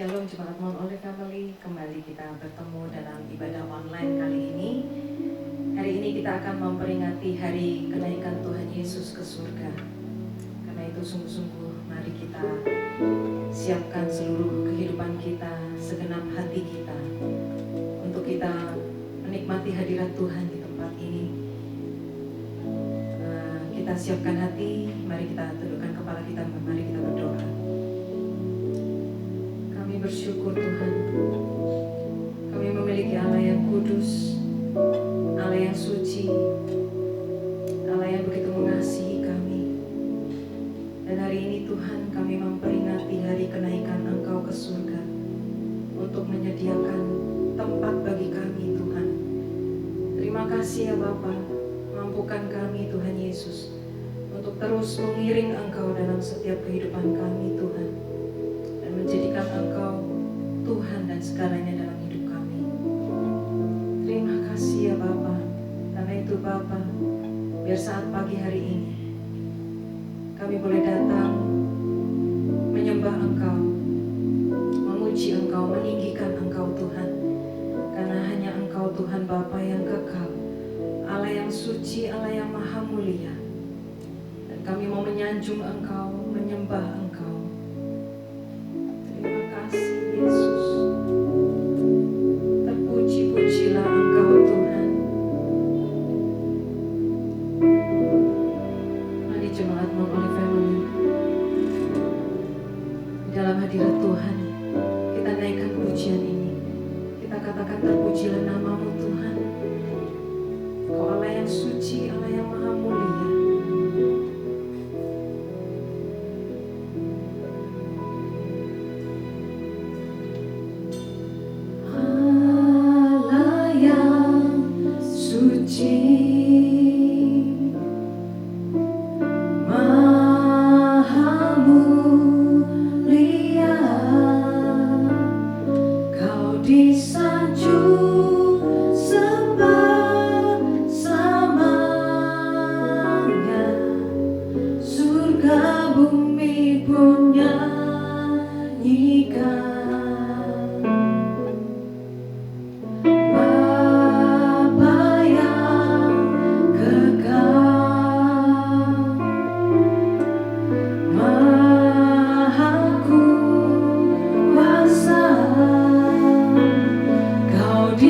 Shalom Jemaat Mount Olive Family, kembali kita bertemu dalam ibadah online kali ini. Hari ini kita akan memperingati hari kenaikan Tuhan Yesus ke surga. Karena itu sungguh-sungguh mari kita siapkan seluruh kehidupan kita, segenap hati kita, untuk kita menikmati hadirat Tuhan di tempat ini. Kita siapkan hati, mari kita tundukkan kepala kita, mari kita berdoa. Kami bersyukur Tuhan, kami memiliki Allah yang kudus, Allah yang suci, Allah yang begitu mengasihi kami. Dan hari ini Tuhan kami memperingati hari kenaikan Engkau ke surga, untuk menyediakan tempat bagi kami Tuhan. Terima kasih ya Bapa, mampukan kami Tuhan Yesus untuk terus mengiring Engkau dalam setiap kehidupan kami Tuhan, dan menjadikan Engkau Tuhan dan segalanya dalam hidup kami. Terima kasih ya Bapa. Karena itu Bapa, biar saat pagi hari ini kami boleh datang menyembah Engkau, memuji Engkau, meninggikan Engkau Tuhan. Karena hanya Engkau Tuhan Bapa yang kekal, Allah yang suci, Allah yang maha mulia. Dan kami mau menyanjung Engkau, menyembah Engkau. Terima kasih Yesus. Terpuji-pujilah Engkau Tuhan. Mari jemaat Mount Olive Family, di dalam hadirat Tuhan kita naikkan pujian ini. Kita katakan terpujilah namamu Tuhan. Kau Allah yang suci, Allah yang maha mulia. Kau di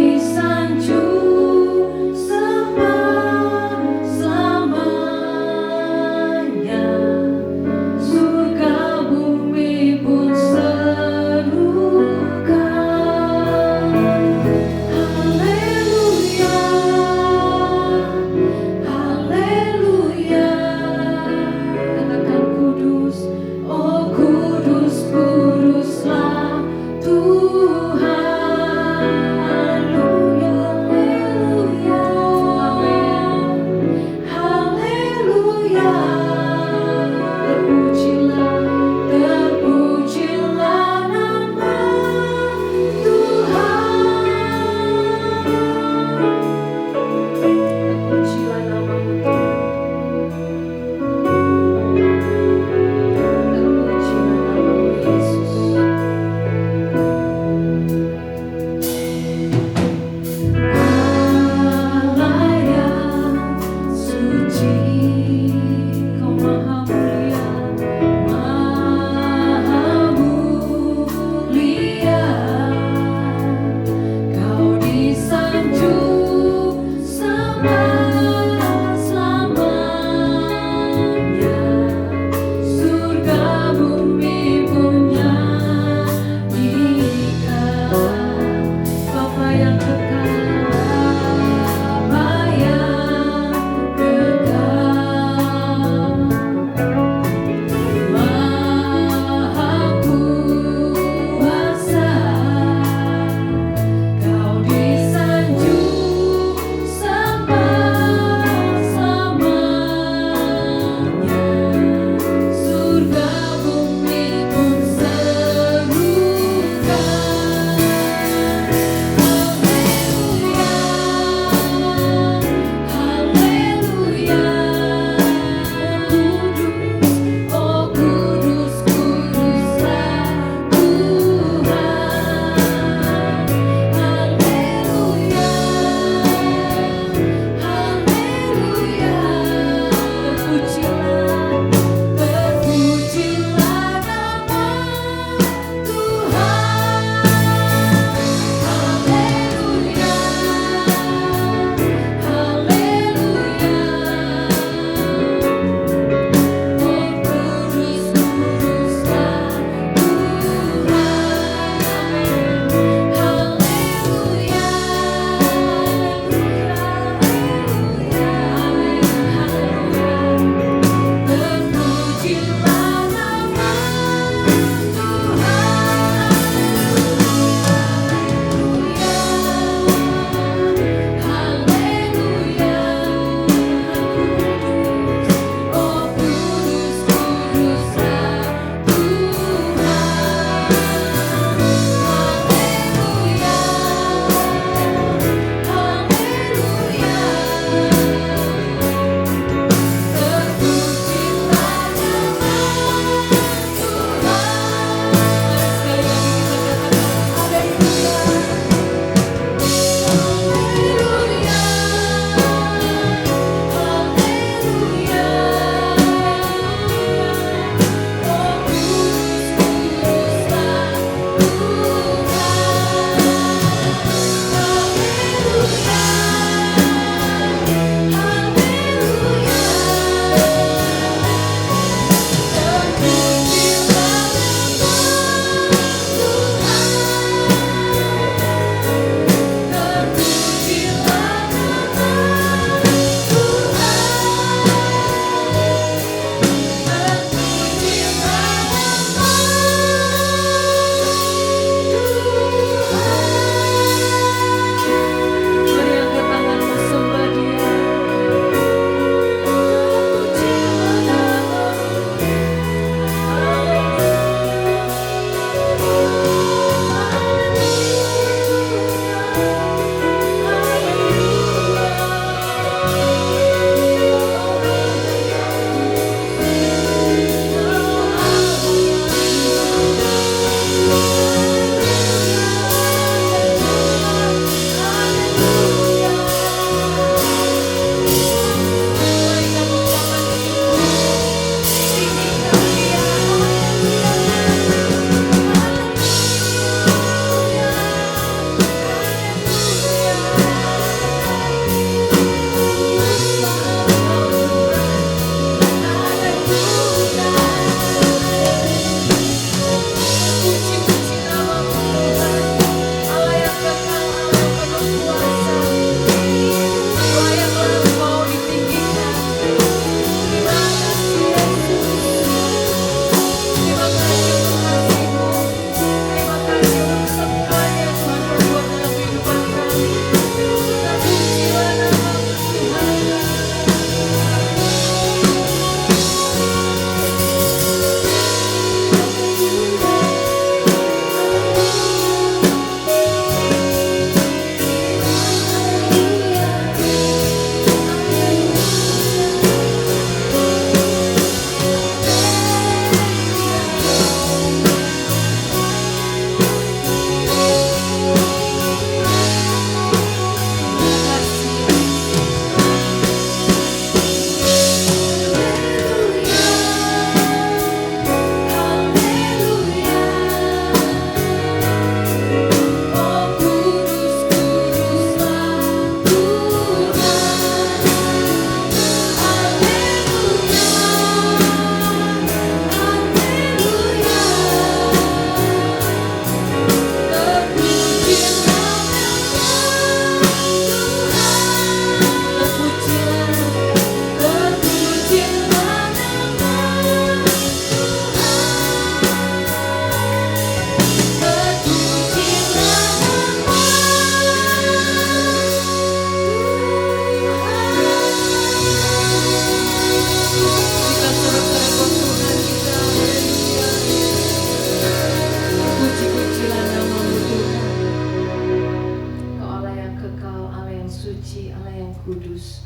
suci, Allah yang kudus.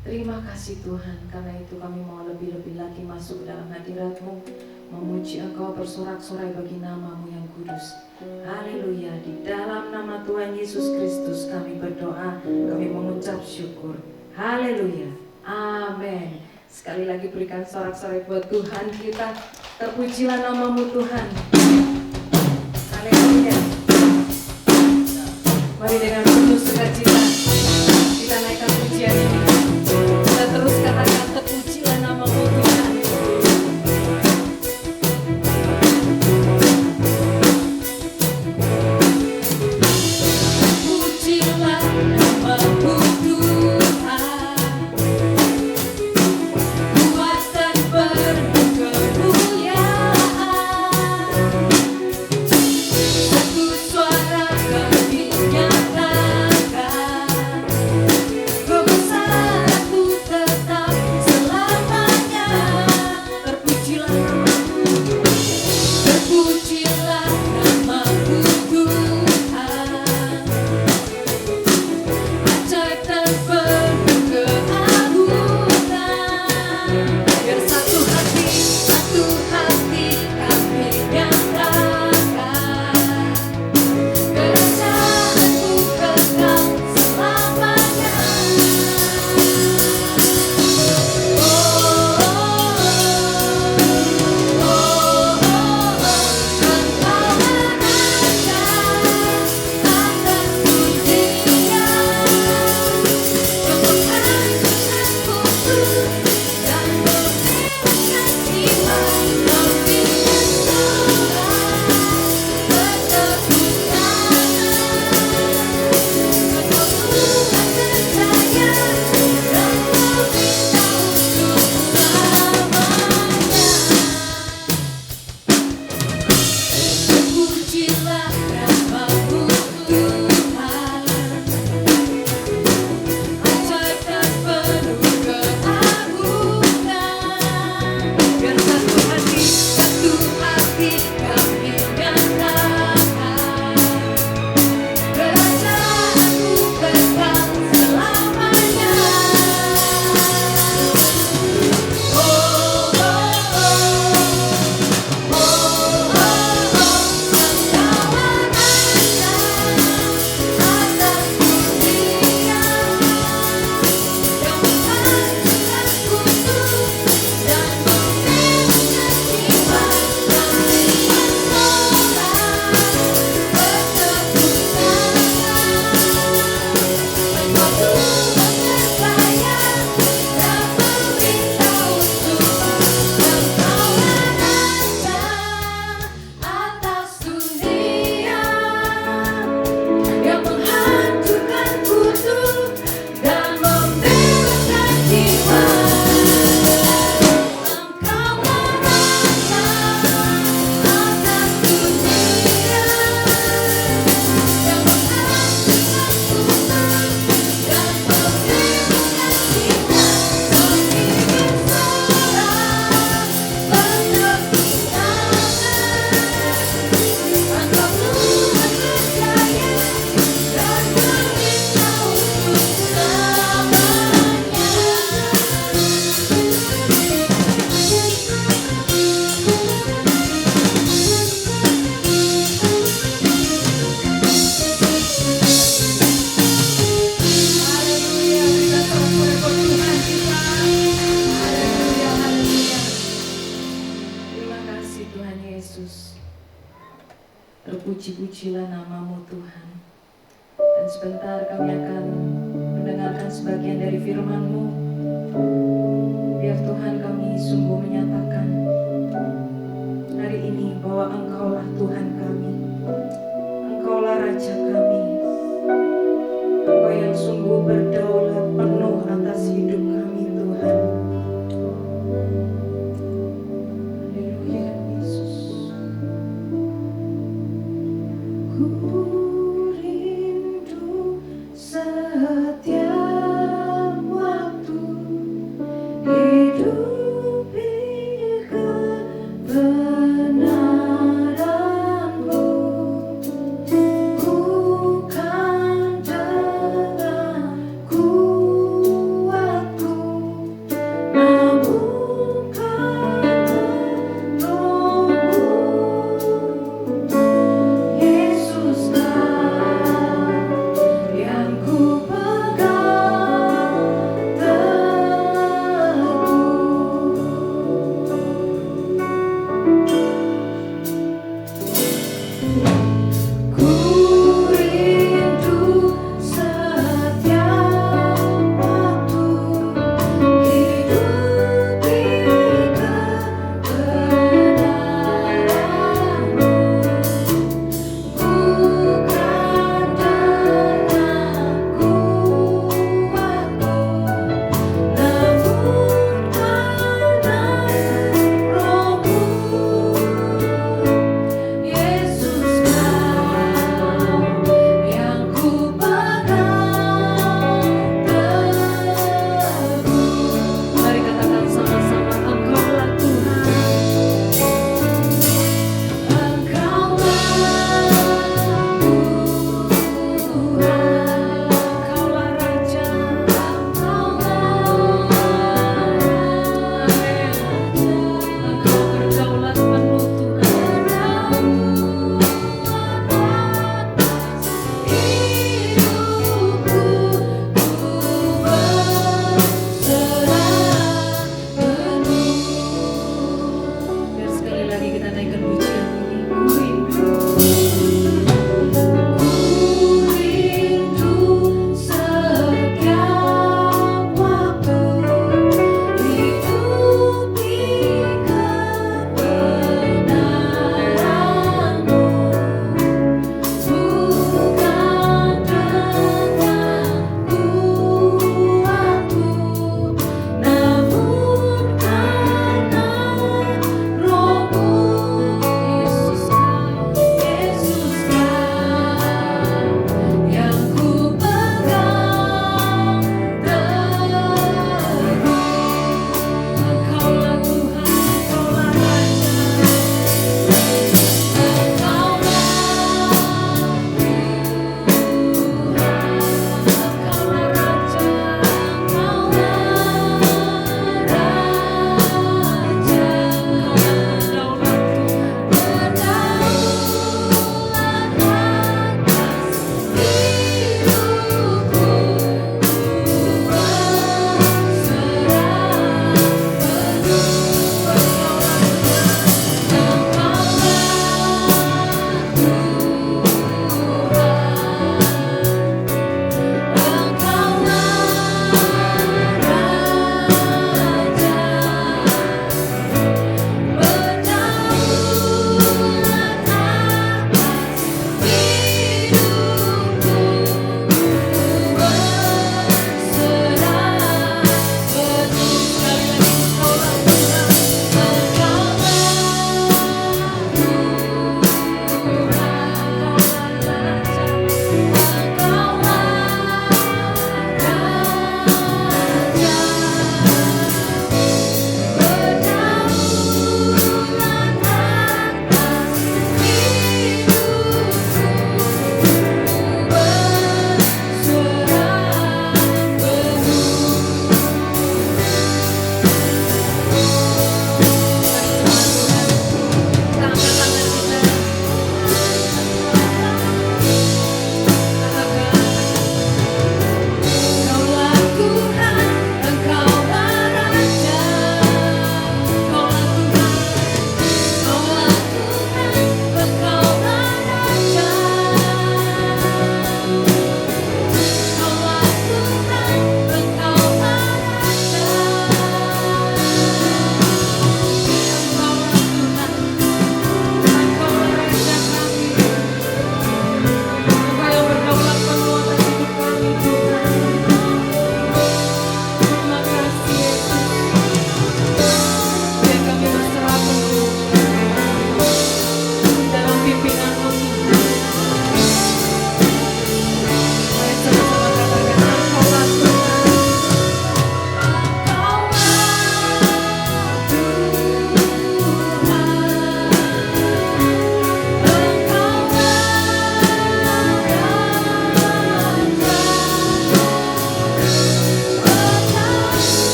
Terima kasih Tuhan, karena itu kami mau lebih-lebih lagi masuk dalam hadirat-Mu, memuji Engkau, bersorak-sorai bagi nama-Mu yang kudus. Haleluya. Di dalam nama Tuhan Yesus Kristus kami berdoa, kami mengucap syukur. Haleluya. Amin. Sekali lagi berikan sorak-sorai buat Tuhan kita. Terpujilah nama-Mu Tuhan. Haleluya. Mari dengan penuh sukacita kita naikkan pujian ini. Kita terus katakan, terpujilah nama-Mu Tuhan. Terpujilah nama-Mu Tuhan, kuat dan penuh kemuliaan. Satu suara kami nyatakan, kebesaran-Mu tetap selamanya. Terpujilah nama-Mu, terpujilah nama-Mu Tuhan, ajaib dan penuh keagungan. Biar satu hati kami nyatakan, kerajaan-Mu kekal selamanya. Terpujilah nama-Mu Tuhan, ajaib dan penuh keagungan. Biar satu hati kami nyatakan, kerajaan-Mu kekal selamanya. Yang menghancurkan kutub dan membebaskan jiwa, Engkaulah Raja atas dunia. Yang menghancurkan kutub dan membebaskan jiwa, mengirim seorang penebus tangan. Engkau Tuhan percaya dan beritahu untuk selamanya. Haleluya, kita sorak-sorai buat Tuhan kita. Haleluya, haleluya. Terima kasih Tuhan Yesus. Terpuji-pujilah nama-Mu Tuhan. Dan sebentar kami akan mendengarkan sebagian dari firman-Mu. Biar Tuhan kami sungguh menyatakan hari ini bahwa Engkaulah Tuhan kami, Engkaulah Raja kami, Engkau yang sungguh berdaulat penuh atas hidup kami Tuhan. Haleluya Yesus. Ku rindu setiap waktu hidupi kebenaran-Mu. Ku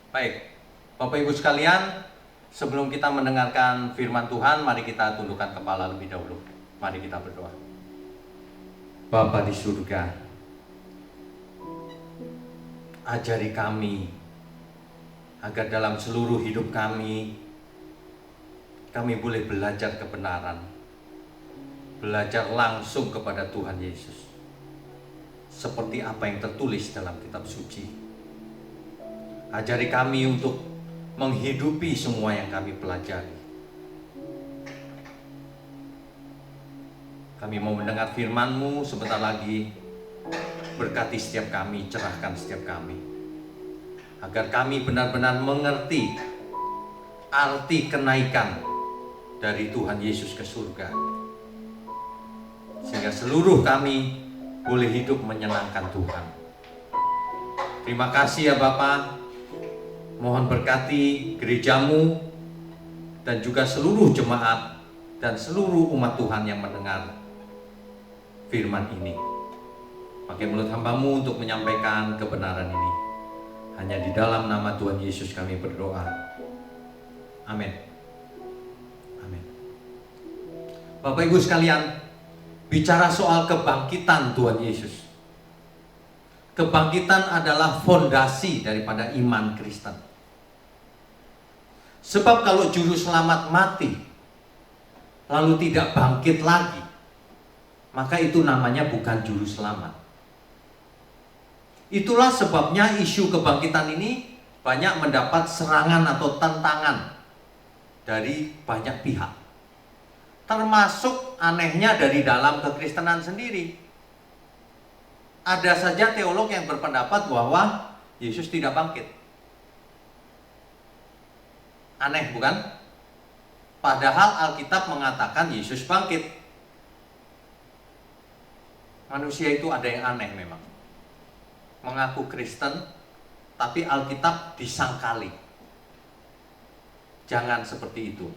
Baik, Bapak Ibu sekalian, sebelum kita mendengarkan firman Tuhan, mari kita tundukkan kepala lebih dahulu. Mari kita berdoa. Bapa di surga, ajari kami agar dalam seluruh hidup kami boleh belajar kebenaran, belajar langsung kepada Tuhan Yesus, seperti apa yang tertulis dalam kitab suci. Ajari kami untuk menghidupi semua yang kami pelajari. Kami mau mendengar firman-Mu sebentar lagi. Berkati setiap kami, cerahkan setiap kami, agar kami benar-benar mengerti arti kenaikan dari Tuhan Yesus ke surga, sehingga seluruh kami boleh hidup menyenangkan Tuhan. Terima kasih ya Bapa. Mohon berkati gereja-Mu dan juga seluruh jemaat dan seluruh umat Tuhan yang mendengar firman ini. Pakai mulut hamba-Mu untuk menyampaikan kebenaran ini. Hanya di dalam nama Tuhan Yesus kami berdoa. Amin. Amin. Bapak Ibu sekalian, bicara soal kebangkitan Tuhan Yesus. Kebangkitan adalah fondasi daripada iman Kristen. Sebab kalau juru selamat mati lalu tidak bangkit lagi, maka itu namanya bukan juru selamat. Itulah sebabnya isu kebangkitan ini banyak mendapat serangan atau tantangan dari banyak pihak. Termasuk anehnya dari dalam kekristenan sendiri. Ada saja teolog yang berpendapat bahwa Yesus tidak bangkit. Aneh bukan? Padahal Alkitab mengatakan Yesus bangkit. Manusia itu ada yang aneh memang. Mengaku Kristen, tapi Alkitab disangkali. Jangan seperti itu.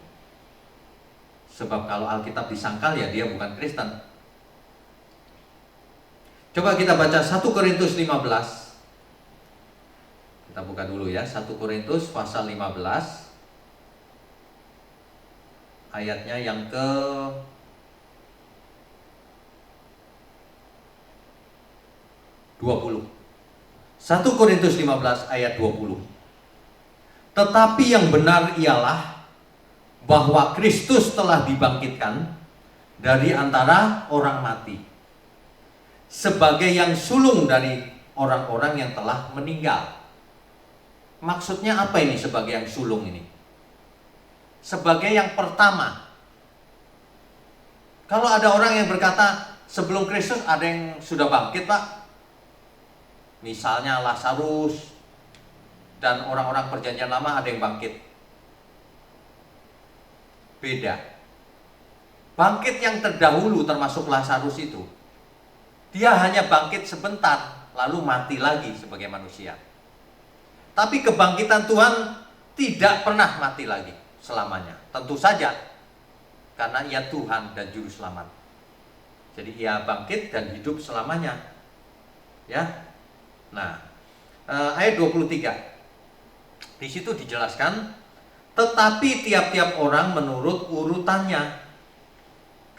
Sebab kalau Alkitab disangkal ya dia bukan Kristen. Coba kita baca 1 Korintus 15. Kita buka dulu ya, 1 Korintus pasal 15. Ayatnya yang ke 20. 1 Korintus 15 ayat 20. Tetapi yang benar ialah bahwa Kristus telah dibangkitkan dari antara orang mati, sebagai yang sulung dari orang-orang yang telah meninggal. Maksudnya apa ini sebagai yang sulung ini? Sebagai yang pertama. Kalau ada orang yang berkata sebelum Kristus ada yang sudah bangkit Pak, misalnya Lazarus dan orang-orang perjanjian lama ada yang bangkit. Beda. Bangkit yang terdahulu termasuk Lazarus itu, dia hanya bangkit sebentar lalu mati lagi sebagai manusia. Tapi kebangkitan Tuhan tidak pernah mati lagi selamanya. Tentu saja karena ia Tuhan dan juru selamat. Jadi ia bangkit dan hidup selamanya. Ya. Nah, ayat 23. Di situ dijelaskan, tetapi tiap-tiap orang menurut urutannya.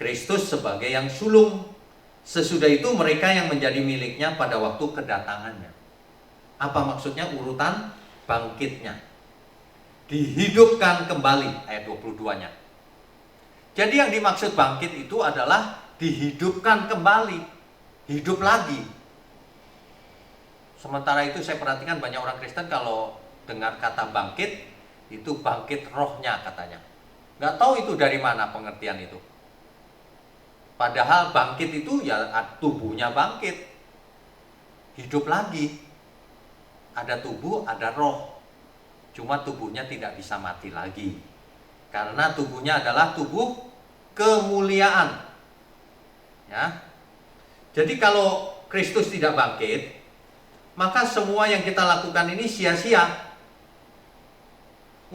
Kristus sebagai yang sulung. Sesudah itu mereka yang menjadi miliknya pada waktu kedatangannya. Apa maksudnya urutan bangkitnya? Dihidupkan kembali, ayat 22-nya. Jadi yang dimaksud bangkit itu adalah dihidupkan kembali, hidup lagi. Sementara itu saya perhatikan banyak orang Kristen kalau dengar kata bangkit, itu bangkit rohnya katanya. Nggak tahu itu dari mana pengertian itu. Padahal bangkit itu ya tubuhnya bangkit, hidup lagi. Ada tubuh, ada roh. Cuma tubuhnya tidak bisa mati lagi. Karena tubuhnya adalah tubuh kemuliaan. Ya. Jadi kalau Kristus tidak bangkit, maka semua yang kita lakukan ini sia-sia.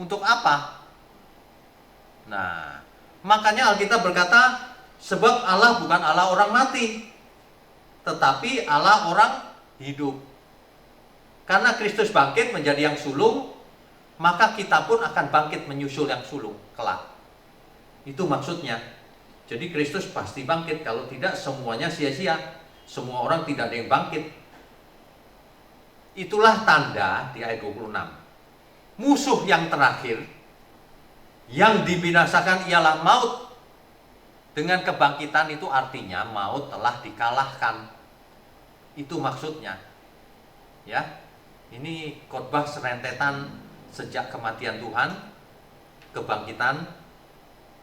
Untuk apa? Nah, makanya Alkitab berkata, sebab Allah bukan Allah orang mati, tetapi Allah orang hidup. Karena Kristus bangkit menjadi yang sulung, maka kita pun akan bangkit menyusul yang sulung kelak. Itu maksudnya. Jadi Kristus pasti bangkit, kalau tidak semuanya sia-sia. Semua orang tidak ada yang bangkit. Itulah tanda di ayat 26. Musuh yang terakhir yang dibinasakan ialah maut. Dengan kebangkitan itu artinya maut telah dikalahkan. Itu maksudnya. Ya. Ini khotbah serentetan sejak kematian Tuhan, kebangkitan.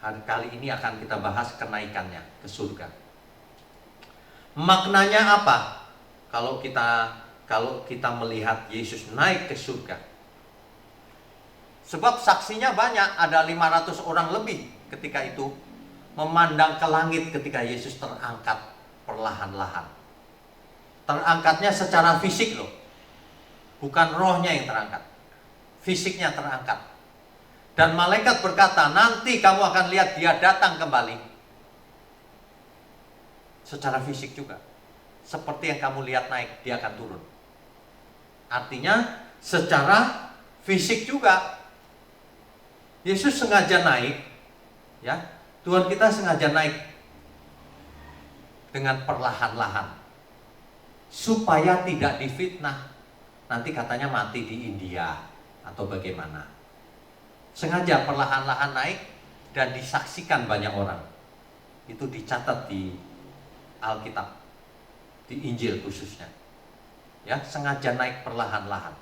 Hari kali ini akan kita bahas kenaikannya ke surga. Maknanya apa? Kalau kita melihat Yesus naik ke surga. Sebab saksinya banyak, ada 500 orang lebih ketika itu memandang ke langit ketika Yesus terangkat perlahan-lahan. Terangkatnya secara fisik loh. Bukan rohnya yang terangkat. Fisiknya terangkat. Dan malaikat berkata, nanti kamu akan lihat dia datang kembali. Secara fisik juga. Seperti yang kamu lihat naik, dia akan turun. Artinya secara fisik juga. Yesus sengaja naik, ya. Tuhan kita sengaja naik dengan perlahan-lahan supaya tidak difitnah. Nanti katanya mati di India atau bagaimana. Sengaja perlahan-lahan naik dan disaksikan banyak orang. Itu dicatat di Alkitab, di Injil khususnya. Ya, sengaja naik perlahan-lahan.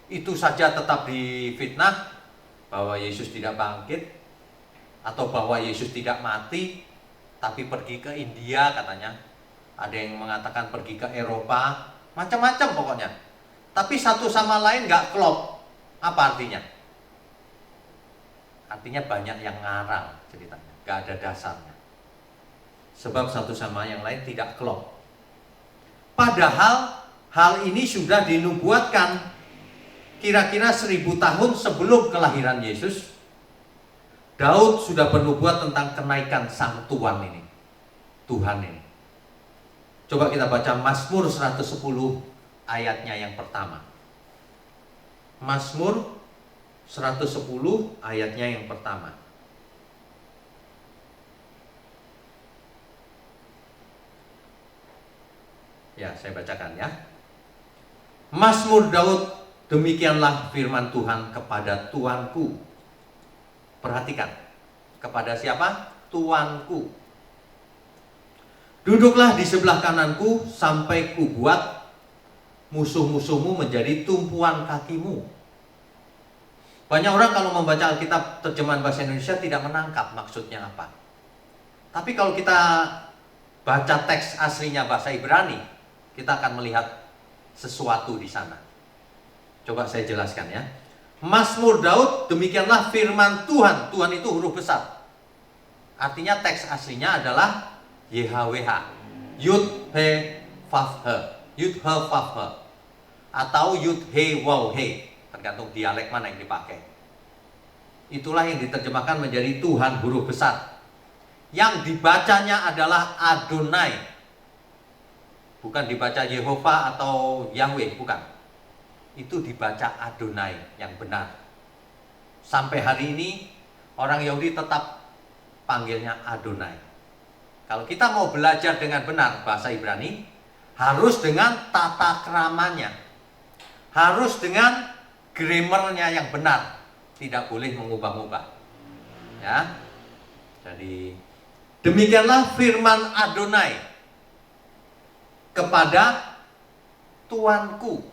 Itu saja tetap difitnah bahwa Yesus tidak bangkit atau bahwa Yesus tidak mati tapi pergi ke India katanya. Ada yang mengatakan pergi ke Eropa, macam-macam pokoknya. Tapi satu sama lain nggak klop. Apa artinya? Artinya banyak yang ngarang ceritanya, nggak ada dasarnya. Sebab satu sama yang lain tidak klop. Padahal hal ini sudah dinubuatkan kira-kira 1000 tahun sebelum kelahiran Yesus. Daud sudah bernubuat tentang kenaikan sang Tuhan ini, Tuhan ini. Coba kita baca Mazmur 110 ayatnya yang pertama. Mazmur 110 ayatnya yang pertama. Ya, saya bacakan ya. Mazmur Daud, demikianlah firman Tuhan kepada Tuanku. Perhatikan, kepada siapa? Tuanku. Duduklah di sebelah kananku sampai kubuat musuh-musuhmu menjadi tumpuan kakimu. Banyak orang kalau membaca Alkitab terjemahan bahasa Indonesia tidak menangkap maksudnya apa. Tapi kalau kita baca teks aslinya bahasa Ibrani, kita akan melihat sesuatu di sana. Coba saya jelaskan ya. Mazmur Daud, demikianlah firman Tuhan. Tuhan itu huruf besar. Artinya teks aslinya adalah YHWH, Yud He Vav He, Yud He Vav He, atau Yud He Waw He, tergantung dialek mana yang dipakai. Itulah yang diterjemahkan menjadi Tuhan huruf besar. Yang dibacanya adalah Adonai, bukan dibaca Yehova atau Yahweh, bukan. Itu dibaca Adonai yang benar. Sampai hari ini orang Yahudi tetap panggilnya Adonai. Kalau kita mau belajar dengan benar bahasa Ibrani, harus dengan tata keramanya, harus dengan grammarnya yang benar, tidak boleh mengubah-ubah. Ya, jadi demikianlah firman Adonai kepada Tuanku.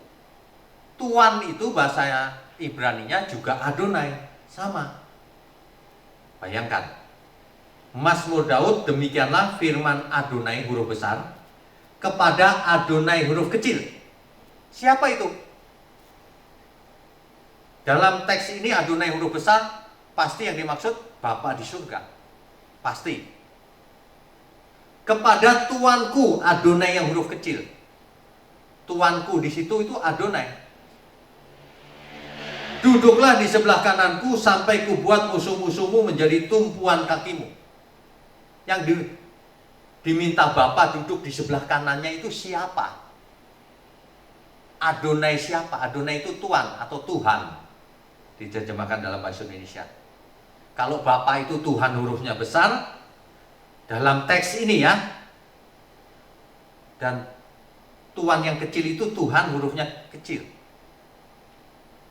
Tuan itu bahasa Ibraninya juga Adonai, sama. Bayangkan. Mazmur Daud, demikianlah firman Adonai huruf besar kepada Adonai huruf kecil. Siapa itu? Dalam teks ini Adonai huruf besar pasti yang dimaksud Bapa di surga. Pasti. Kepada Tuanku, Adonai yang huruf kecil. Tuanku di situ itu Adonai. Duduklah di sebelah kananku sampai kubuat musuh-musuhmu menjadi tumpuan kakimu. Yang diminta Bapa duduk di sebelah kanannya itu siapa? Adonai siapa? Adonai itu Tuan atau Tuhan. diterjemahkan dalam bahasa Indonesia. Kalau Bapa itu Tuhan hurufnya besar, dalam teks ini ya, dan Tuhan yang kecil itu Tuhan hurufnya kecil,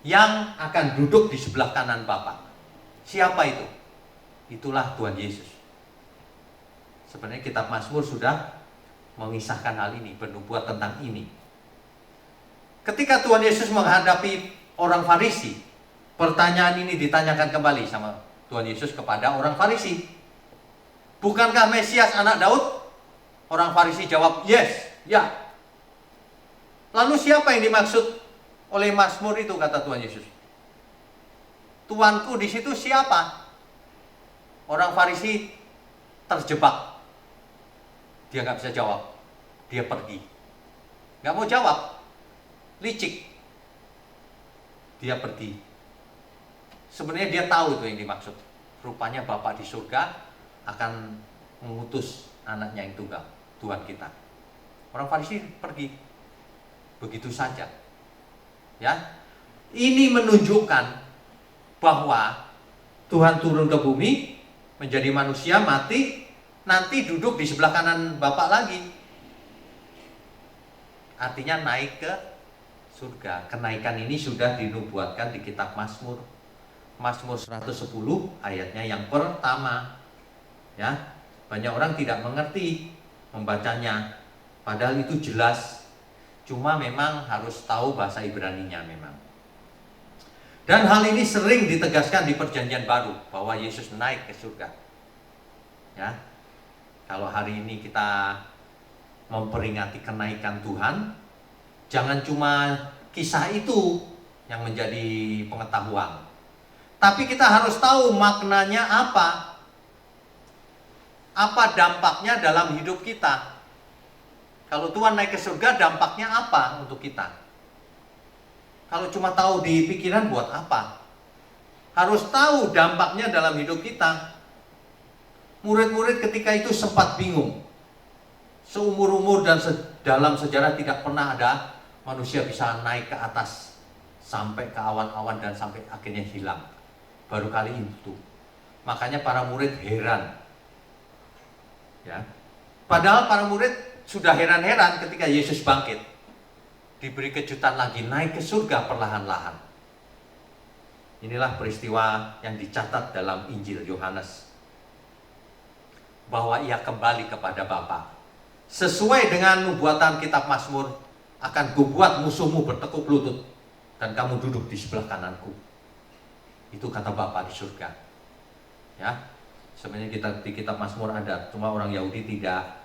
yang akan duduk di sebelah kanan Bapa. Siapa itu? Itulah Tuhan Yesus. Sebenarnya kitab Mazmur sudah mengisahkan hal ini, bernubuat tentang ini. Ketika Tuhan Yesus menghadapi orang Farisi, pertanyaan ini ditanyakan kembali sama Tuhan Yesus kepada orang Farisi. Bukankah Mesias anak Daud? Orang Farisi jawab, yes, ya. Lalu siapa yang dimaksud oleh Mazmur itu, kata Tuhan Yesus? Tuanku di situ siapa? Orang Farisi terjebak. Dia nggak bisa jawab. Dia pergi. Nggak mau jawab. Licik. Dia pergi. Sebenarnya dia tahu itu yang dimaksud. Rupanya Bapa di surga akan mengutus anaknya yang tunggal, Tuhan kita. Orang Farisi pergi. Begitu saja. Ya. Ini menunjukkan bahwa Tuhan turun ke bumi, menjadi manusia, mati, nanti duduk di sebelah kanan Bapa lagi. Artinya naik ke surga. Kenaikan ini sudah dinubuatkan di kitab Mazmur. Mazmur 110 ayatnya yang pertama. Ya, banyak orang tidak mengerti membacanya, padahal itu jelas. Cuma memang harus tahu bahasa Ibraninya memang. Dan hal ini sering ditegaskan di Perjanjian Baru bahwa Yesus naik ke surga. Ya. Kalau hari ini kita memperingati kenaikan Tuhan, jangan cuma kisah itu yang menjadi pengetahuan. Tapi kita harus tahu maknanya apa. Apa dampaknya dalam hidup kita. Kalau Tuhan naik ke surga, dampaknya apa untuk kita? Kalau cuma tahu di pikiran, buat apa? Harus tahu dampaknya dalam hidup kita. Murid-murid ketika itu sempat bingung. Seumur-umur dan dalam sejarah tidak pernah ada manusia bisa naik ke atas sampai ke awan-awan dan sampai akhirnya hilang. Baru kali itu. Makanya para murid heran. Ya. Padahal para murid sudah heran-heran ketika Yesus bangkit. Diberi kejutan lagi, naik ke surga perlahan-lahan. Inilah peristiwa yang dicatat dalam Injil Yohanes. Bahwa ia kembali kepada Bapa. Sesuai dengan nubuatan kitab Mazmur, akan kubuat musuhmu bertekuk lutut dan kamu duduk di sebelah kananku. Itu kata Bapa di surga. Ya. Sebenarnya di kitab Mazmur ada, cuma orang Yahudi tidak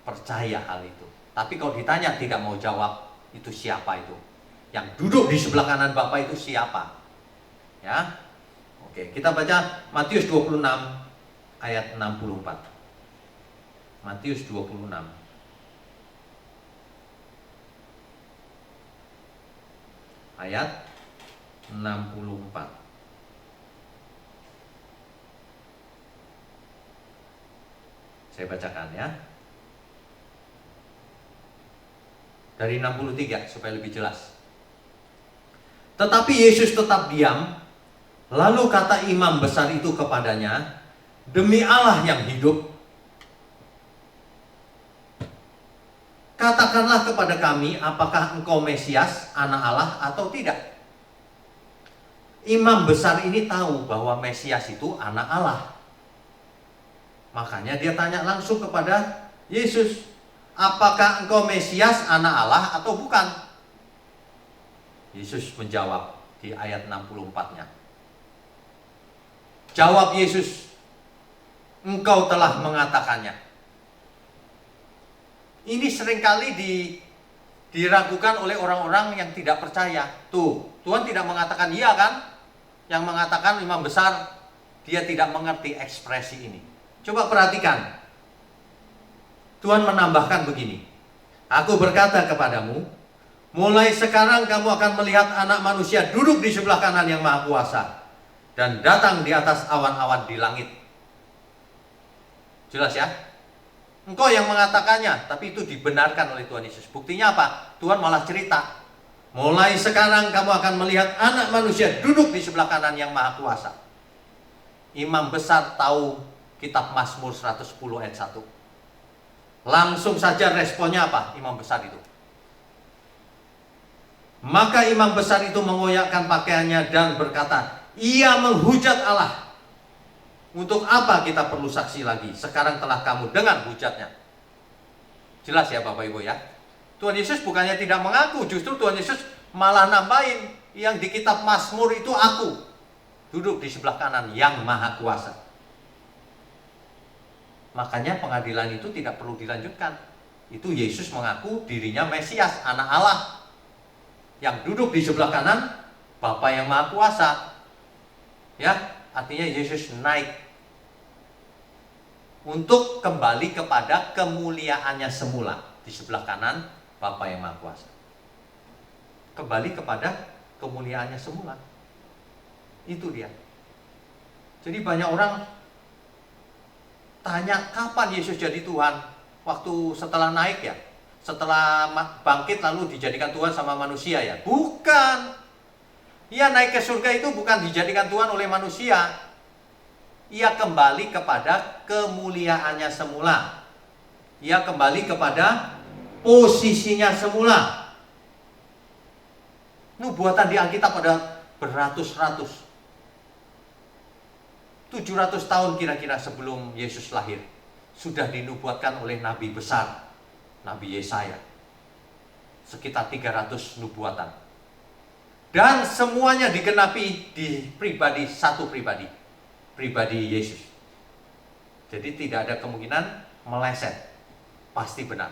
percaya hal itu. Tapi kalau ditanya tidak mau jawab, itu siapa itu? Yang duduk di sebelah kanan Bapa itu siapa? Ya. Oke, kita baca Matius 26 ayat 64. Matius 26 ayat 64. Saya bacakan ya. Dari 63 supaya lebih jelas. Tetapi Yesus tetap diam. Lalu kata imam besar itu kepadanya, demi Allah yang hidup, katakanlah kepada kami, apakah engkau Mesias, anak Allah atau tidak? Imam besar ini tahu bahwa Mesias itu anak Allah. Makanya dia tanya langsung kepada Yesus, apakah engkau Mesias, anak Allah atau bukan? Yesus menjawab di ayat 64-nya. Jawab Yesus, engkau telah mengatakannya. Ini seringkali diragukan oleh orang-orang yang tidak percaya. Tuh, Tuhan tidak mengatakan iya kan? Yang mengatakan imam besar, dia tidak mengerti ekspresi ini. Coba perhatikan. Tuhan menambahkan begini. Aku berkata kepadamu, mulai sekarang kamu akan melihat anak manusia duduk di sebelah kanan yang maha kuasa dan datang di atas awan-awan di langit. Jelas ya? Engkau yang mengatakannya, tapi itu dibenarkan oleh Tuhan Yesus. Buktinya apa? Tuhan malah cerita. Mulai sekarang kamu akan melihat Anak Manusia duduk di sebelah kanan yang Maha Kuasa. Imam besar tahu kitab Mazmur 110 ayat 1. Langsung saja responnya apa imam besar itu? Maka imam besar itu mengoyakkan pakaiannya dan berkata, ia menghujat Allah. Untuk apa kita perlu saksi lagi? Sekarang telah kamu dengar hujatnya. Jelas ya Bapak Ibu ya. Tuhan Yesus bukannya tidak mengaku, justru Tuhan Yesus malah nambahin, yang di kitab Mazmur itu aku, duduk di sebelah kanan yang Maha Kuasa. Makanya pengadilan itu tidak perlu dilanjutkan. Itu Yesus mengaku dirinya Mesias, Anak Allah, yang duduk di sebelah kanan Bapa yang Maha Kuasa. Ya, artinya Yesus naik untuk kembali kepada kemuliaannya semula di sebelah kanan Bapa yang Maha Kuasa. Kembali kepada kemuliaannya semula. Itu dia. Jadi banyak orang tanya kapan Yesus jadi Tuhan? Waktu setelah naik ya? Setelah bangkit lalu dijadikan Tuhan sama manusia ya? Bukan. Ia naik ke surga itu bukan dijadikan Tuhan oleh manusia. Ia kembali kepada kemuliaannya semula. Ia kembali kepada posisinya semula. Nubuatan di Alkitab ada beratus-ratus. 700 tahun kira-kira sebelum Yesus lahir sudah dinubuatkan oleh nabi besar, Nabi Yesaya. Sekitar 300 nubuatan. Dan semuanya digenapi di satu pribadi Yesus. Jadi tidak ada kemungkinan meleset. Pasti benar.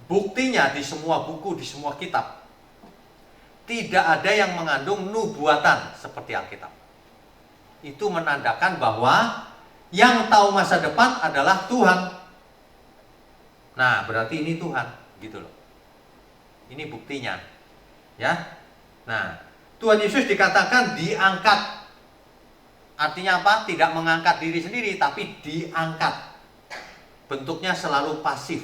Buktinya di semua buku, di semua kitab, tidak ada yang mengandung nubuatan seperti Alkitab. Itu menandakan bahwa yang tahu masa depan adalah Tuhan. Nah, berarti ini Tuhan, gitu loh. Ini buktinya. Ya. Nah, Tuhan Yesus dikatakan diangkat. Artinya apa? Tidak mengangkat diri sendiri, tapi diangkat. Bentuknya selalu pasif.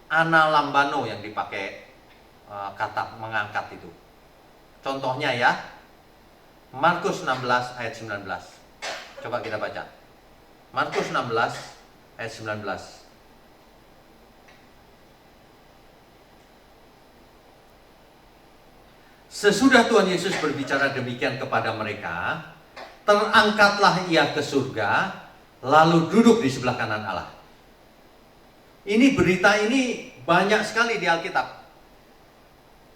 Analambano yang dipakai kata mengangkat itu. Contohnya ya, Markus 16 ayat 19. Coba kita baca. Markus 16 ayat 19. Sesudah Tuhan Yesus berbicara demikian kepada mereka, terangkatlah ia ke surga, lalu duduk di sebelah kanan Allah. Ini berita ini banyak sekali di Alkitab.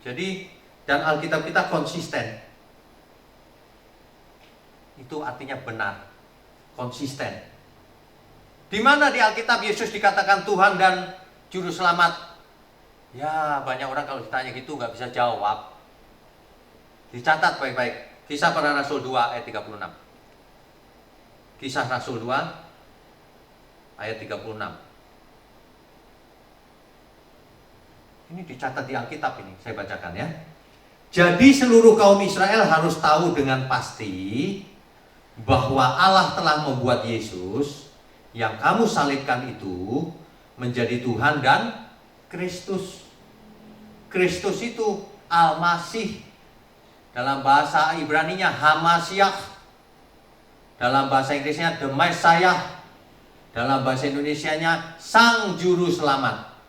Jadi, dan Alkitab kita konsisten. Itu artinya benar, konsisten. Di mana di Alkitab Yesus dikatakan Tuhan dan Juru Selamat? Ya, banyak orang kalau ditanya gitu nggak bisa jawab. Dicatat baik-baik. Kisah Para Rasul 2 ayat 36. Kisah Rasul 2 ayat 36. Ini dicatat di Alkitab ini, saya bacakan ya. Jadi seluruh kaum Israel harus tahu dengan pasti bahwa Allah telah membuat Yesus yang kamu salibkan itu menjadi Tuhan dan Kristus. Kristus itu Al-Masih. Dalam bahasa Ibraninya Hamasiah. Dalam bahasa Inggrisnya The Messiah. Dalam bahasa Indonesianya Sang Juru Selamat.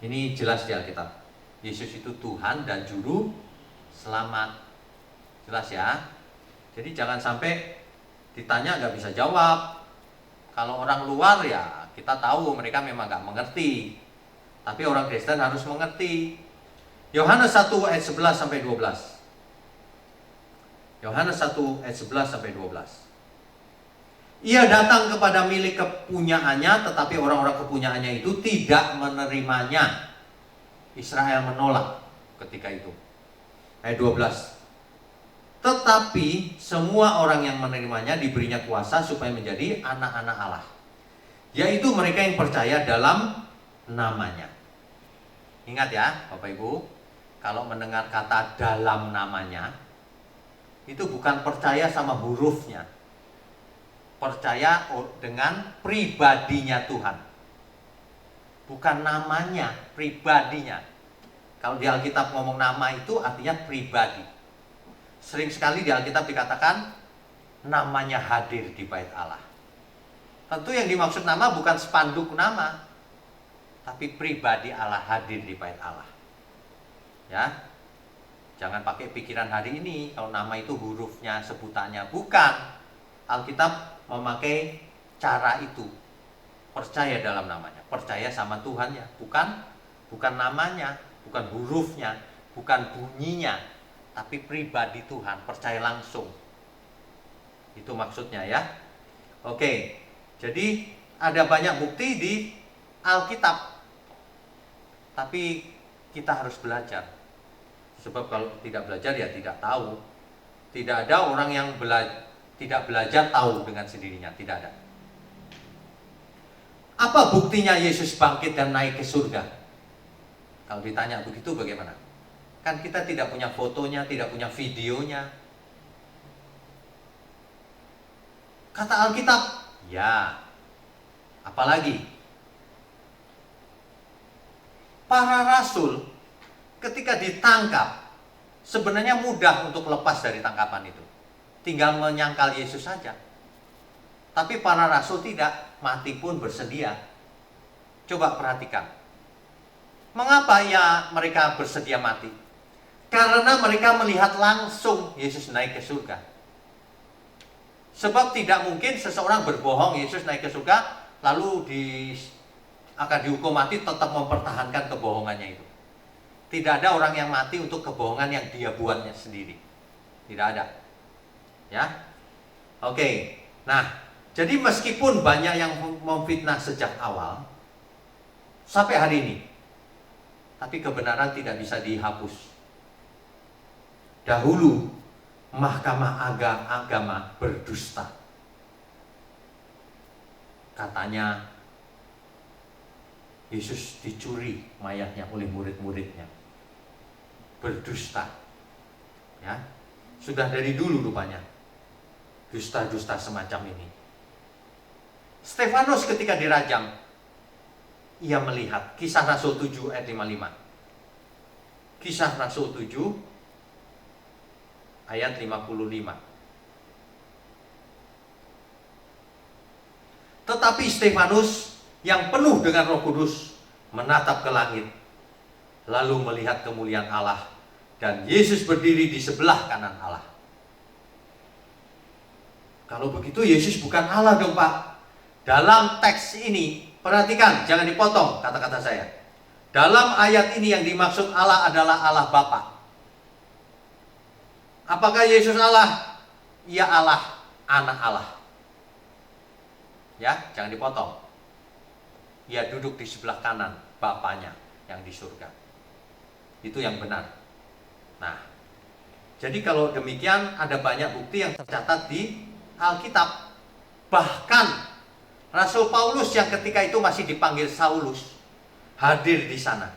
Ini jelas di Alkitab. Yesus itu Tuhan dan Juru Selamat. Jelas ya. Jadi jangan sampai ditanya nggak bisa jawab. Kalau orang luar ya kita tahu mereka memang nggak mengerti. Tapi orang Kristen harus mengerti. Yohanes 1 ayat 11 sampai 12. Yohanes 1 ayat 11 sampai 12. Ia datang kepada milik kepunyaannya, tetapi orang-orang kepunyaannya itu tidak menerimanya. Israel menolak ketika itu. Ayat 12. Tetapi semua orang yang menerimanya diberinya kuasa supaya menjadi anak-anak Allah, yaitu mereka yang percaya dalam namanya. Ingat ya Bapak Ibu, kalau mendengar kata dalam namanya, itu bukan percaya sama hurufnya, percaya dengan pribadinya Tuhan. bukan namanya, pribadinya. Kalau di Alkitab ngomong nama itu artinya pribadi. Sering sekali di Alkitab dikatakan namanya hadir di bait Allah. Tentu yang dimaksud nama bukan spanduk nama, tapi pribadi Allah hadir di bait Allah. Ya, jangan pakai pikiran hari ini kalau nama itu hurufnya, sebutannya. Bukan. Alkitab memakai cara itu. Percaya dalam namanya, percaya sama Tuhannya, bukan namanya, bukan hurufnya, bukan bunyinya, tapi pribadi Tuhan, percaya langsung. Itu maksudnya ya. Oke. Jadi ada banyak bukti di Alkitab. Tapi kita harus belajar. Sebab kalau tidak belajar ya tidak tahu. Tidak ada orang yang tidak belajar tahu dengan sendirinya, tidak ada. Apa buktinya Yesus bangkit dan naik ke surga? Kalau ditanya begitu bagaimana? Kan kita tidak punya fotonya, tidak punya videonya. Kata Alkitab, ya. Apalagi? Para rasul ketika ditangkap sebenarnya mudah untuk lepas dari tangkapan itu. Tinggal menyangkal Yesus saja. Tapi para rasul tidak, mati pun bersedia. Coba perhatikan. Mengapa ya mereka bersedia mati? Karena mereka melihat langsung Yesus naik ke surga. Sebab tidak mungkin seseorang berbohong Yesus naik ke surga, lalu akan dihukum mati tetap mempertahankan kebohongannya itu. Tidak ada orang yang mati untuk kebohongan yang dia buatnya sendiri. Tidak ada. Ya. Oke. Nah, jadi meskipun banyak yang memfitnah sejak awal sampai hari ini, tapi kebenaran tidak bisa dihapus. Dahulu mahkamah agama berdusta. Katanya Yesus dicuri mayatnya oleh murid-muridnya. Berdusta. Ya. Sudah dari dulu rupanya. Dusta-dusta semacam ini. Stefanus ketika dirajam, ia melihat. Kisah Rasul 7 ayat 55. Kisah Rasul 7 ayat 55. Tetapi Stefanus yang penuh dengan Roh Kudus menatap ke langit, lalu melihat kemuliaan Allah dan Yesus berdiri di sebelah kanan Allah. Kalau begitu Yesus bukan Allah dong Pak. Dalam teks ini, perhatikan, jangan dipotong kata-kata saya. Dalam ayat ini yang dimaksud Allah adalah Allah Bapa. Apakah Yesus Allah? Ia Allah, anak Allah. Ya, jangan dipotong. Ia duduk di sebelah kanan Bapanya yang di surga. Itu yang benar. Nah, jadi kalau demikian ada banyak bukti yang tercatat di Alkitab. Bahkan Rasul Paulus yang ketika itu masih dipanggil Saulus hadir di sana,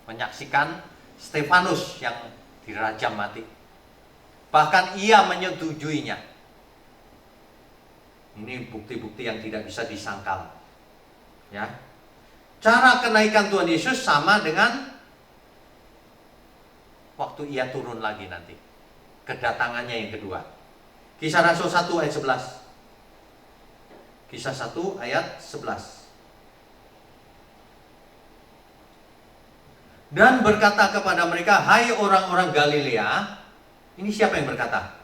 menyaksikan Stefanus yang dirajam mati. Bahkan ia menyetujuinya. Ini bukti-bukti yang tidak bisa disangkal. Ya. Cara kenaikan Tuhan Yesus sama dengan waktu ia turun lagi nanti. Kedatangannya yang kedua. Kisah Rasul 1 ayat 11. Kisah 1 ayat 11. Dan berkata kepada mereka, hai orang-orang Galilea. Ini siapa yang berkata?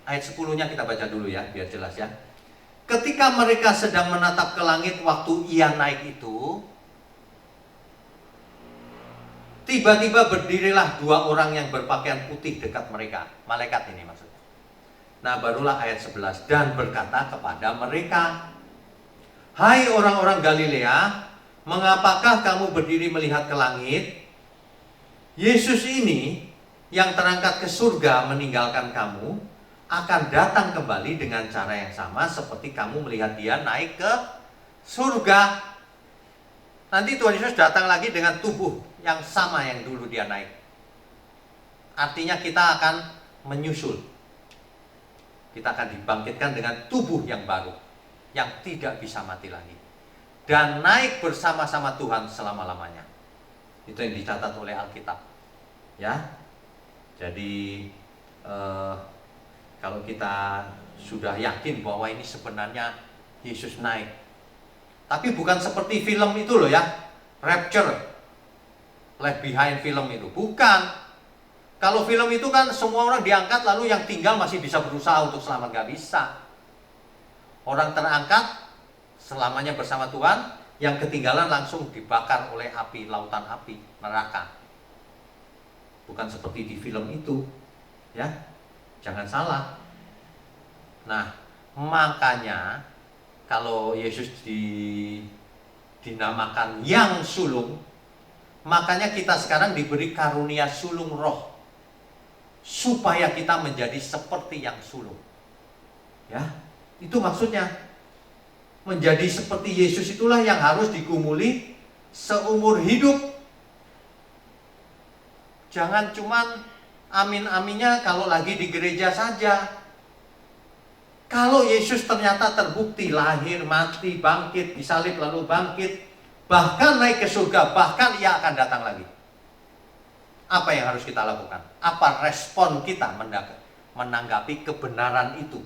Ayat 10-nya kita baca dulu ya, biar jelas ya. Ketika mereka sedang menatap ke langit waktu ia naik itu, tiba-tiba berdirilah dua orang yang berpakaian putih dekat mereka. Malaikat ini maksudnya. Nah barulah ayat 11. Dan berkata kepada mereka, hai orang-orang Galilea, mengapakah kamu berdiri melihat ke langit? Yesus ini yang terangkat ke surga meninggalkan kamu, akan datang kembali dengan cara yang sama seperti kamu melihat dia naik ke surga. Nanti Tuhan Yesus datang lagi dengan tubuh yang sama yang dulu dia naik. Artinya kita akan menyusul. Kita akan dibangkitkan dengan tubuh yang baru. yang tidak bisa mati lagi. Dan naik bersama-sama Tuhan selama-lamanya. Itu yang dicatat oleh Alkitab. Ya. Jadi kalau kita sudah yakin bahwa ini sebenarnya Yesus naik. Tapi bukan seperti film itu loh ya. Rapture. Left behind film itu. Bukan. Kalau film itu kan semua orang diangkat lalu yang tinggal masih bisa berusaha untuk selamat. Gak bisa. Orang terangkat selamanya bersama Tuhan, yang ketinggalan langsung dibakar oleh api, lautan api, neraka. Bukan seperti di film itu, ya, jangan salah. Nah, makanya kalau Yesus dinamakan yang sulung, makanya kita sekarang diberi karunia sulung roh, supaya kita menjadi seperti yang sulung. Ya, itu maksudnya. Menjadi seperti Yesus itulah yang harus digumuli seumur hidup. Jangan cuman amin-aminnya kalau lagi di gereja saja. Kalau Yesus ternyata terbukti lahir, mati, bangkit, disalib lalu bangkit, bahkan naik ke surga, bahkan ia akan datang lagi. Apa yang harus kita lakukan? Apa respon kita menanggapi kebenaran itu?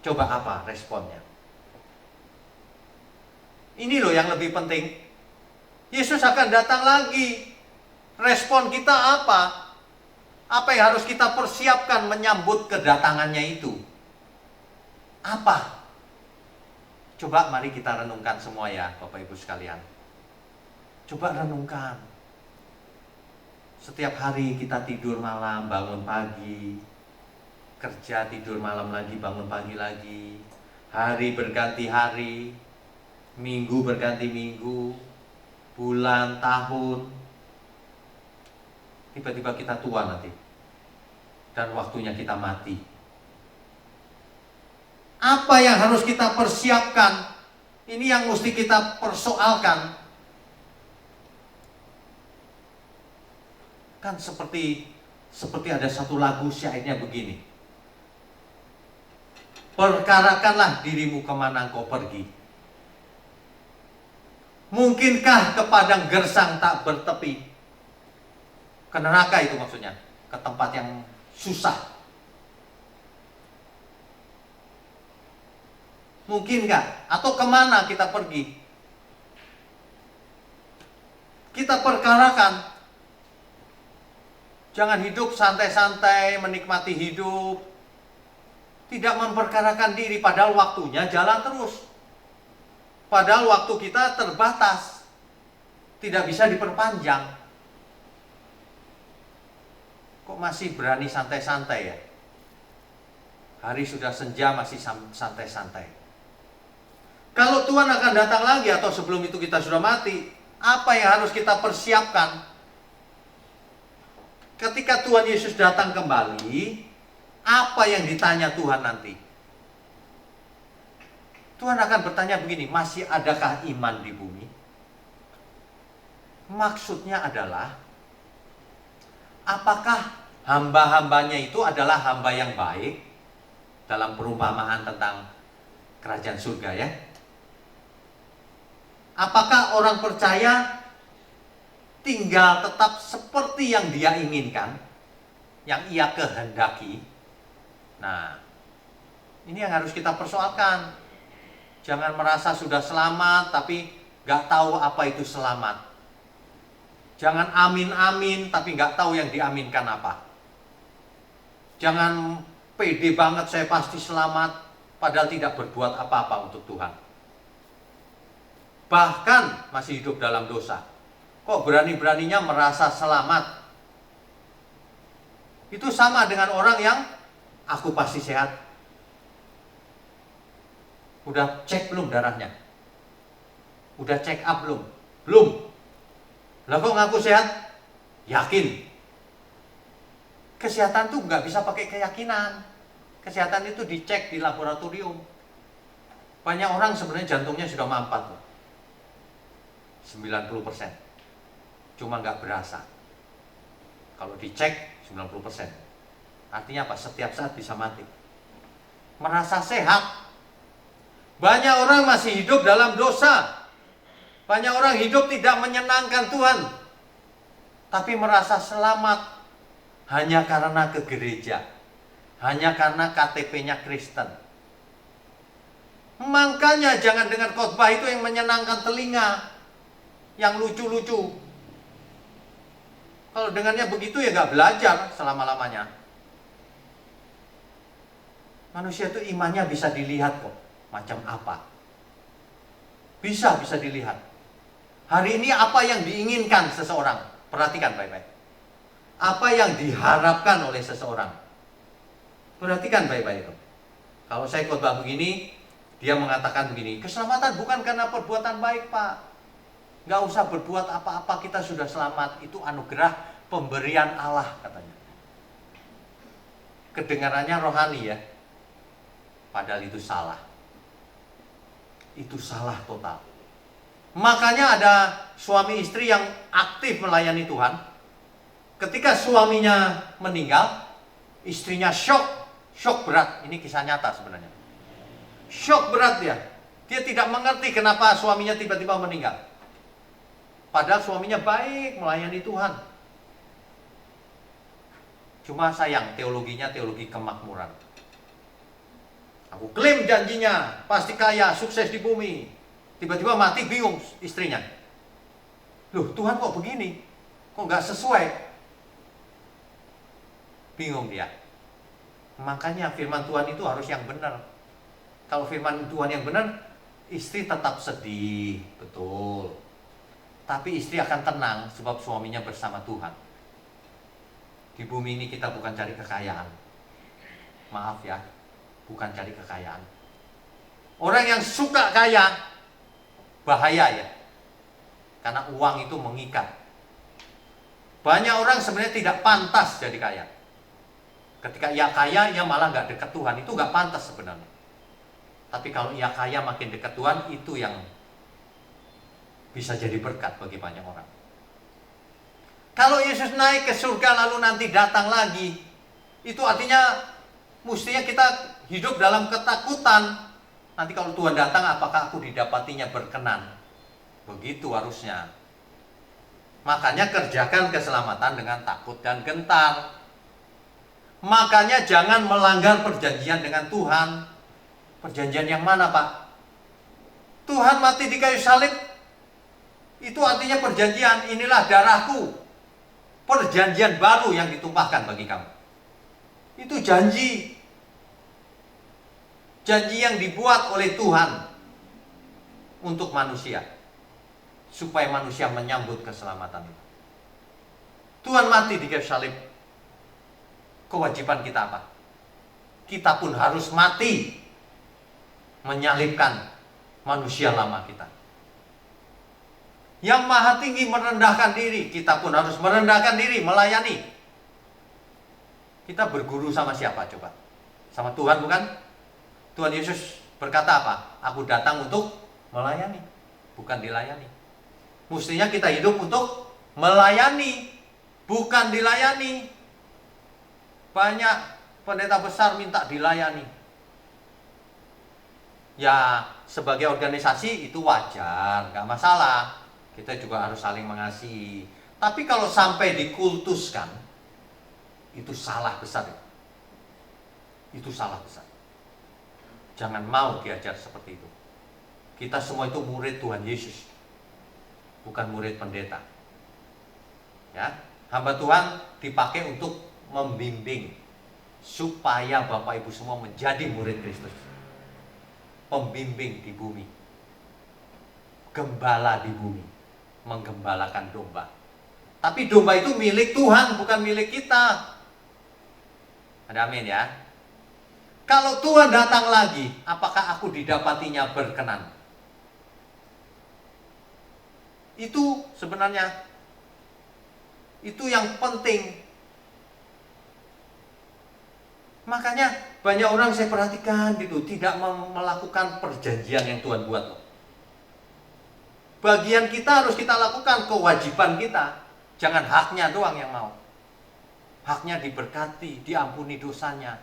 Coba apa responnya? Ini loh yang lebih penting. Yesus akan datang lagi. Respon kita apa? Apa yang harus kita persiapkan menyambut kedatangannya itu? Apa? Coba mari kita renungkan semua ya Bapak Ibu sekalian. Coba renungkan. Setiap hari kita tidur malam, bangun pagi. Kerja, tidur malam lagi, bangun pagi lagi. Hari berganti hari. Minggu berganti minggu, bulan, tahun. Tiba-tiba kita tua nanti. Dan waktunya kita mati. Apa yang harus kita persiapkan? Ini yang mesti kita persoalkan. Kan seperti ada satu lagu syairnya begini. Perkarakanlah dirimu kemana engkau pergi. Mungkinkah ke padang gersang tak bertepi? Ke neraka itu maksudnya. Ke tempat yang susah. Mungkin nggak? Atau kemana kita pergi? Kita perkarakan. Jangan hidup santai-santai, menikmati hidup. Tidak memperkarakan diri, padahal waktunya jalan terus. Padahal waktu kita terbatas, tidak bisa diperpanjang. Kok masih berani santai-santai ya? Hari sudah senja masih santai-santai. Kalau Tuhan akan datang lagi atau sebelum itu kita sudah mati, apa yang harus kita persiapkan? Ketika Tuhan Yesus datang kembali, apa yang ditanya Tuhan nanti? Tuhan akan bertanya begini, masih adakah iman di bumi? Maksudnya adalah, apakah hamba-hambanya itu adalah hamba yang baik? Dalam perumpamaan tentang kerajaan surga ya. Apakah orang percaya tinggal tetap seperti yang dia inginkan, yang ia kehendaki? Nah, ini yang harus kita persoalkan. Jangan merasa sudah selamat tapi gak tahu apa itu selamat. Jangan amin-amin tapi gak tahu yang diaminkan apa. Jangan pede banget saya pasti selamat padahal tidak berbuat apa-apa untuk Tuhan. Bahkan masih hidup dalam dosa. Kok berani-beraninya merasa selamat? Itu sama dengan orang yang aku pasti sehat. Udah cek belum darahnya? Udah check up belum? Belum. Lah kok ngaku sehat? Yakin. Kesehatan tuh nggak bisa pakai keyakinan. Kesehatan itu dicek di laboratorium. Banyak orang sebenarnya jantungnya sudah mampat loh. 90%. Cuma nggak berasa. Kalau dicek 90%. Artinya apa? Setiap saat bisa mati. Merasa sehat. Banyak orang masih hidup dalam dosa. Banyak orang hidup tidak menyenangkan Tuhan, tapi merasa selamat hanya karena ke gereja, hanya karena KTP-nya Kristen. Makanya jangan dengar khotbah itu yang menyenangkan telinga, yang lucu-lucu. Kalau dengarnya begitu ya gak belajar selama-lamanya. Manusia itu imannya bisa dilihat kok, macam apa. Bisa dilihat. Hari ini apa yang diinginkan seseorang? Perhatikan baik-baik. Apa yang diharapkan oleh seseorang? Perhatikan baik-baik itu. Kalau saya khotbah begini, dia mengatakan begini, keselamatan bukan karena perbuatan baik, Pak. Gak usah berbuat apa-apa, kita sudah selamat. Itu anugerah pemberian Allah katanya. Kedengarannya rohani ya, padahal itu salah. Itu salah total. Makanya ada suami istri yang aktif melayani Tuhan. Ketika suaminya meninggal, istrinya shock berat. Ini kisah nyata sebenarnya. Shock berat dia. Dia tidak mengerti kenapa suaminya tiba-tiba meninggal. Padahal suaminya baik melayani Tuhan. Cuma sayang, teologinya teologi kemakmuran. Aku klaim janjinya, pasti kaya, sukses di bumi. Tiba-tiba mati, bingung istrinya. Loh, Tuhan kok begini? Kok nggak sesuai? Bingung dia. Makanya firman Tuhan itu harus yang benar. Kalau firman Tuhan yang benar, istri tetap sedih, betul. Tapi istri akan tenang sebab suaminya bersama Tuhan. Di bumi ini kita bukan cari kekayaan. Maaf ya, bukan cari kekayaan. Orang yang suka kaya, bahaya ya. Karena uang itu mengikat. Banyak orang sebenarnya tidak pantas jadi kaya. Ketika ia kaya, ia malah gak dekat Tuhan. Itu gak pantas sebenarnya. Tapi kalau ia kaya makin dekat Tuhan, itu yang bisa jadi berkat bagi banyak orang. Kalau Yesus naik ke surga lalu nanti datang lagi, itu artinya mestinya kita hidup dalam ketakutan. Nanti kalau Tuhan datang, apakah aku didapatinya berkenan? Begitu harusnya. Makanya kerjakan keselamatan dengan takut dan gentar. Makanya jangan melanggar perjanjian dengan Tuhan. Perjanjian yang mana, Pak? Tuhan mati di kayu salib. Itu artinya perjanjian, inilah darahku. Perjanjian baru yang ditumpahkan bagi kamu. Itu janji. Janji yang dibuat oleh Tuhan untuk manusia. Supaya manusia menyambut keselamatan itu. Tuhan mati di kayu salib. Kewajiban kita apa? Kita pun harus mati. Menyalibkan manusia lama kita. Yang maha tinggi merendahkan diri, kita pun harus merendahkan diri, melayani. Kita berguru sama siapa coba? Sama Tuhan bukan? Tuhan Yesus berkata apa? Aku datang untuk melayani, bukan dilayani. Mestinya kita hidup untuk melayani, bukan dilayani. Banyak pendeta besar minta dilayani. Ya, sebagai organisasi itu wajar, gak masalah. Kita juga harus saling mengasihi. Tapi kalau sampai dikultuskan, itu salah besar. Itu salah besar. Jangan mau diajar seperti itu. Kita semua itu murid Tuhan Yesus, bukan murid pendeta. Ya, hamba Tuhan dipakai untuk membimbing supaya Bapak Ibu semua menjadi murid Kristus. Pembimbing di bumi, gembala di bumi, menggembalakan domba. Tapi domba itu milik Tuhan, bukan milik kita. Ada amin ya. Kalau Tuhan datang lagi, apakah aku didapatinya berkenan? Itu sebenarnya itu yang penting. Makanya banyak orang saya perhatikan gitu, tidak melakukan perjanjian yang Tuhan buat. Bagian kita harus kita lakukan, kewajiban kita. Jangan haknya doang yang mau. Haknya diberkati, diampuni dosanya,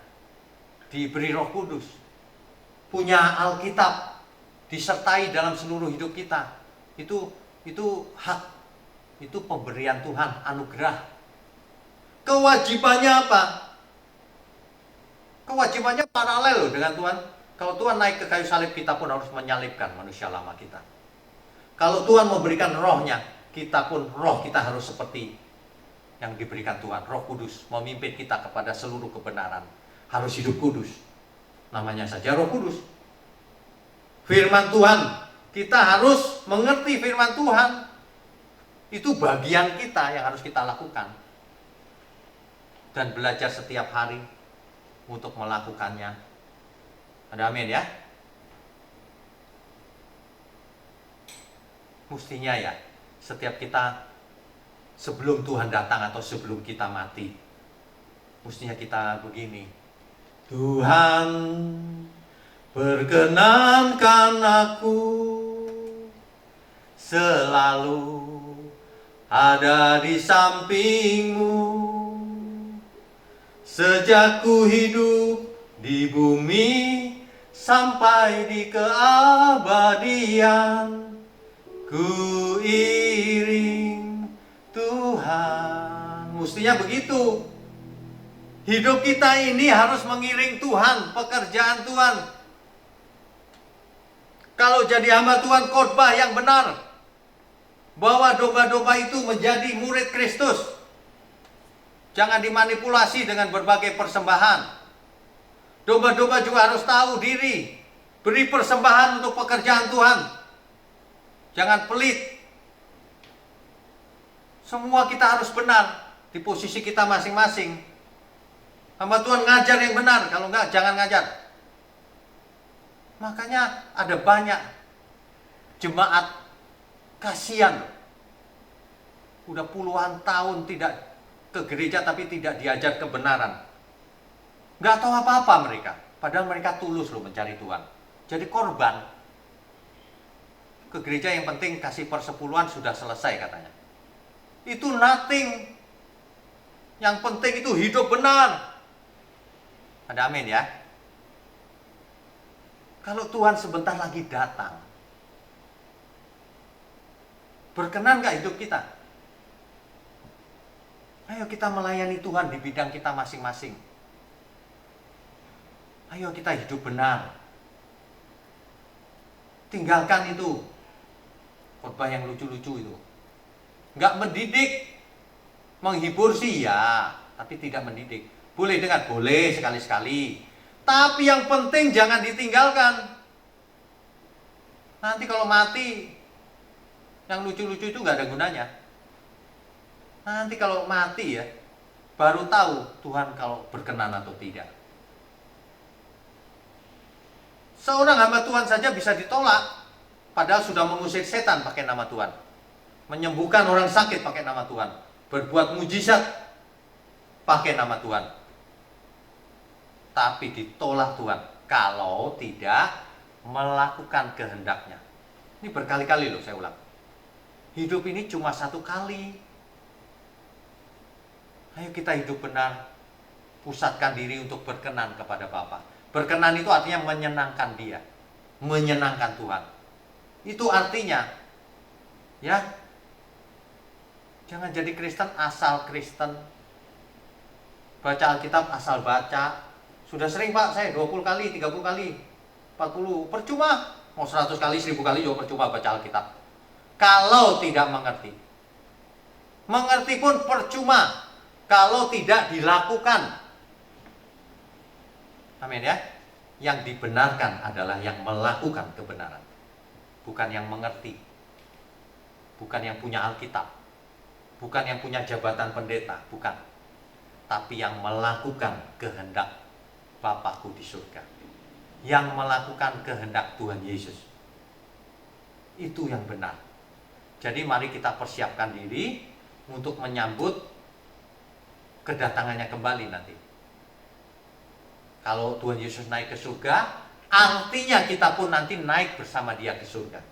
diberi Roh Kudus, punya Alkitab, disertai dalam seluruh hidup kita. Itu hak, itu pemberian Tuhan, anugerah. Kewajibannya apa? Kewajibannya paralel loh dengan Tuhan. Kalau Tuhan naik ke kayu salib, kita pun harus menyalibkan manusia lama kita. Kalau Tuhan memberikan rohnya, kita pun roh kita harus seperti yang diberikan Tuhan. Roh Kudus memimpin kita kepada seluruh kebenaran. Harus hidup kudus. Namanya saja Roh Kudus. Firman Tuhan, kita harus mengerti firman Tuhan. Itu bagian kita yang harus kita lakukan. Dan belajar setiap hari untuk melakukannya. Ada amin ya? Mestinya ya, setiap kita sebelum Tuhan datang atau sebelum kita mati, mestinya kita begini. Tuhan, perkenankan aku selalu ada di sampingmu sejak ku hidup di bumi sampai di keabadian. Ku iring Tuhan. Mestinya begitu. Hidup kita ini harus mengiring Tuhan, pekerjaan Tuhan. Kalau jadi hamba Tuhan, khotbah yang benar, bawa domba-domba itu menjadi murid Kristus. Jangan dimanipulasi dengan berbagai persembahan. Domba-domba juga harus tahu diri, beri persembahan untuk pekerjaan Tuhan. Jangan pelit. Semua kita harus benar di posisi kita masing-masing. Hamba Tuhan ngajar yang benar, kalau enggak jangan ngajar. Makanya ada banyak jemaat kasihan. Udah puluhan tahun tidak ke gereja tapi tidak diajar kebenaran. Enggak tahu apa-apa mereka, padahal mereka tulus loh mencari Tuhan. Jadi korban. Ke gereja yang penting kasih persepuluhan sudah selesai katanya. Itu nothing. Yang penting itu hidup benar. Ada amin ya. Kalau Tuhan sebentar lagi datang, berkenan gak hidup kita? Ayo kita melayani Tuhan di bidang kita masing-masing. Ayo kita hidup benar. Tinggalkan itu khotbah yang lucu-lucu itu. Nggak mendidik. Menghibur sih ya, tapi tidak mendidik. Boleh dengar, boleh sekali-sekali. Tapi yang penting jangan ditinggalkan. Nanti kalau mati, yang lucu-lucu itu nggak ada gunanya. Nanti kalau mati ya, baru tahu Tuhan kalau berkenan atau tidak. Seorang hamba Tuhan saja bisa ditolak, padahal sudah mengusir setan pakai nama Tuhan. Menyembuhkan orang sakit pakai nama Tuhan. Berbuat mujizat pakai nama Tuhan. Tapi ditolak Tuhan kalau tidak melakukan kehendaknya. Ini berkali-kali loh saya ulang. Hidup ini cuma satu kali. Ayo kita hidup benar. Pusatkan diri untuk berkenan kepada Bapa. Berkenan itu artinya menyenangkan Dia, menyenangkan Tuhan. Itu artinya, ya, jangan jadi Kristen asal Kristen. Baca Alkitab asal baca. Sudah sering Pak, saya 20 kali, 30 kali, 40, percuma. Mau 100 kali, 1000 kali juga percuma baca Alkitab. Kalau tidak mengerti. Mengerti pun percuma kalau tidak dilakukan. Amin ya. Yang dibenarkan adalah yang melakukan kebenaran. Bukan yang mengerti. Bukan yang punya Alkitab. Bukan yang punya jabatan pendeta. Bukan. Tapi yang melakukan kehendak Bapakku di surga. Yang melakukan kehendak Tuhan Yesus. Itu yang benar. Jadi mari kita persiapkan diri untuk menyambut kedatangannya kembali nanti. Kalau Tuhan Yesus naik ke surga, artinya kita pun nanti naik bersama Dia ke surga.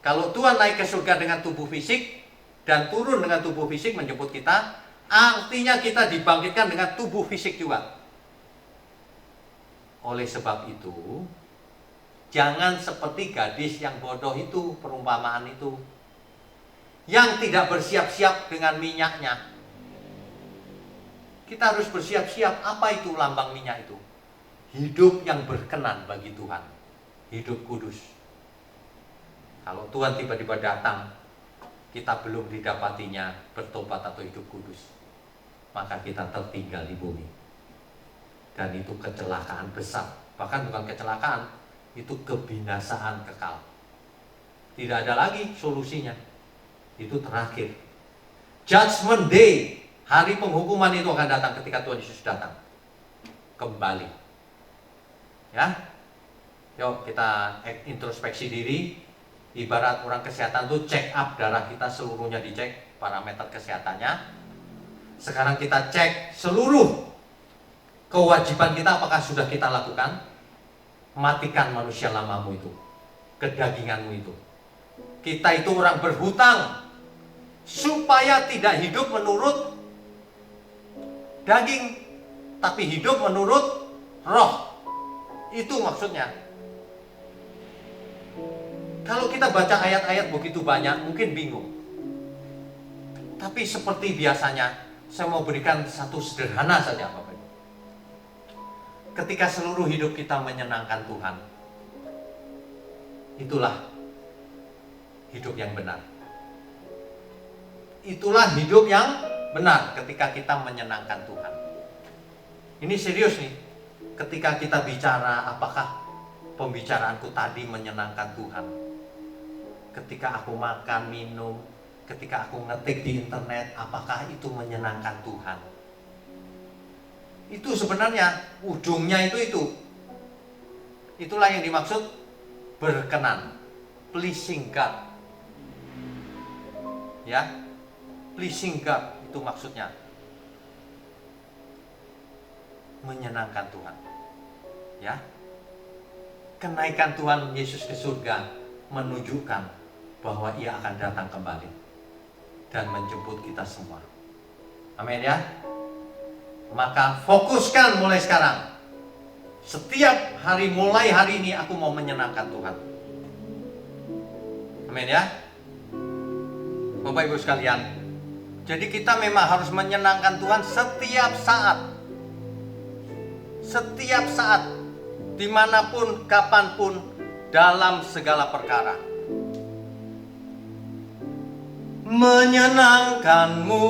Kalau Tuhan naik ke surga dengan tubuh fisik dan turun dengan tubuh fisik menjemput kita, artinya kita dibangkitkan dengan tubuh fisik juga. Oleh sebab itu, Jangan seperti gadis yang bodoh itu, perumpamaan itu, yang tidak bersiap-siap dengan minyaknya. Kita harus bersiap-siap. Apa itu lambang minyak itu? Hidup yang berkenan bagi Tuhan, hidup kudus. Kalau Tuhan tiba-tiba datang, kita belum didapatinya bertobat atau hidup kudus, maka kita tertinggal di bumi. Dan itu kecelakaan besar. Bahkan bukan kecelakaan, itu kebinasaan kekal. Tidak ada lagi solusinya. Itu terakhir. Judgment Day, hari penghukuman itu akan datang ketika Tuhan Yesus datang kembali. Ya, yuk kita introspeksi diri. Ibarat orang kesehatan tuh check up darah kita seluruhnya, dicek parameter kesehatannya. Sekarang kita cek seluruh kewajiban kita apakah sudah kita lakukan. Matikan manusia lamamu itu, kedaginganmu itu. Kita itu orang berhutang supaya tidak hidup menurut daging, tapi hidup menurut roh. Itu maksudnya. Kalau kita baca ayat-ayat begitu banyak, mungkin bingung. Tapi seperti biasanya, saya mau berikan satu sederhana saja, Bapak Ibu. Ketika seluruh hidup kita menyenangkan Tuhan, itulah hidup yang benar. Itulah hidup yang benar ketika kita menyenangkan Tuhan. Ini serius nih. Ketika kita bicara, apakah pembicaraanku tadi menyenangkan Tuhan? Ketika aku makan, minum, ketika aku ngetik di internet, apakah itu menyenangkan Tuhan? Itu sebenarnya ujungnya itu. Itulah yang dimaksud berkenan, pleasing God. Ya, pleasing God itu maksudnya menyenangkan Tuhan. Ya, kenaikan Tuhan Yesus ke surga menunjukkan bahwa Ia akan datang kembali dan menjemput kita semua. Amin ya. Maka fokuskan mulai sekarang. Setiap hari, mulai hari ini aku mau menyenangkan Tuhan. Amin ya. Bapak Ibu sekalian, jadi kita memang harus menyenangkan Tuhan setiap saat. Setiap saat, dimanapun, kapanpun, dalam segala perkara. Menyenangkanmu,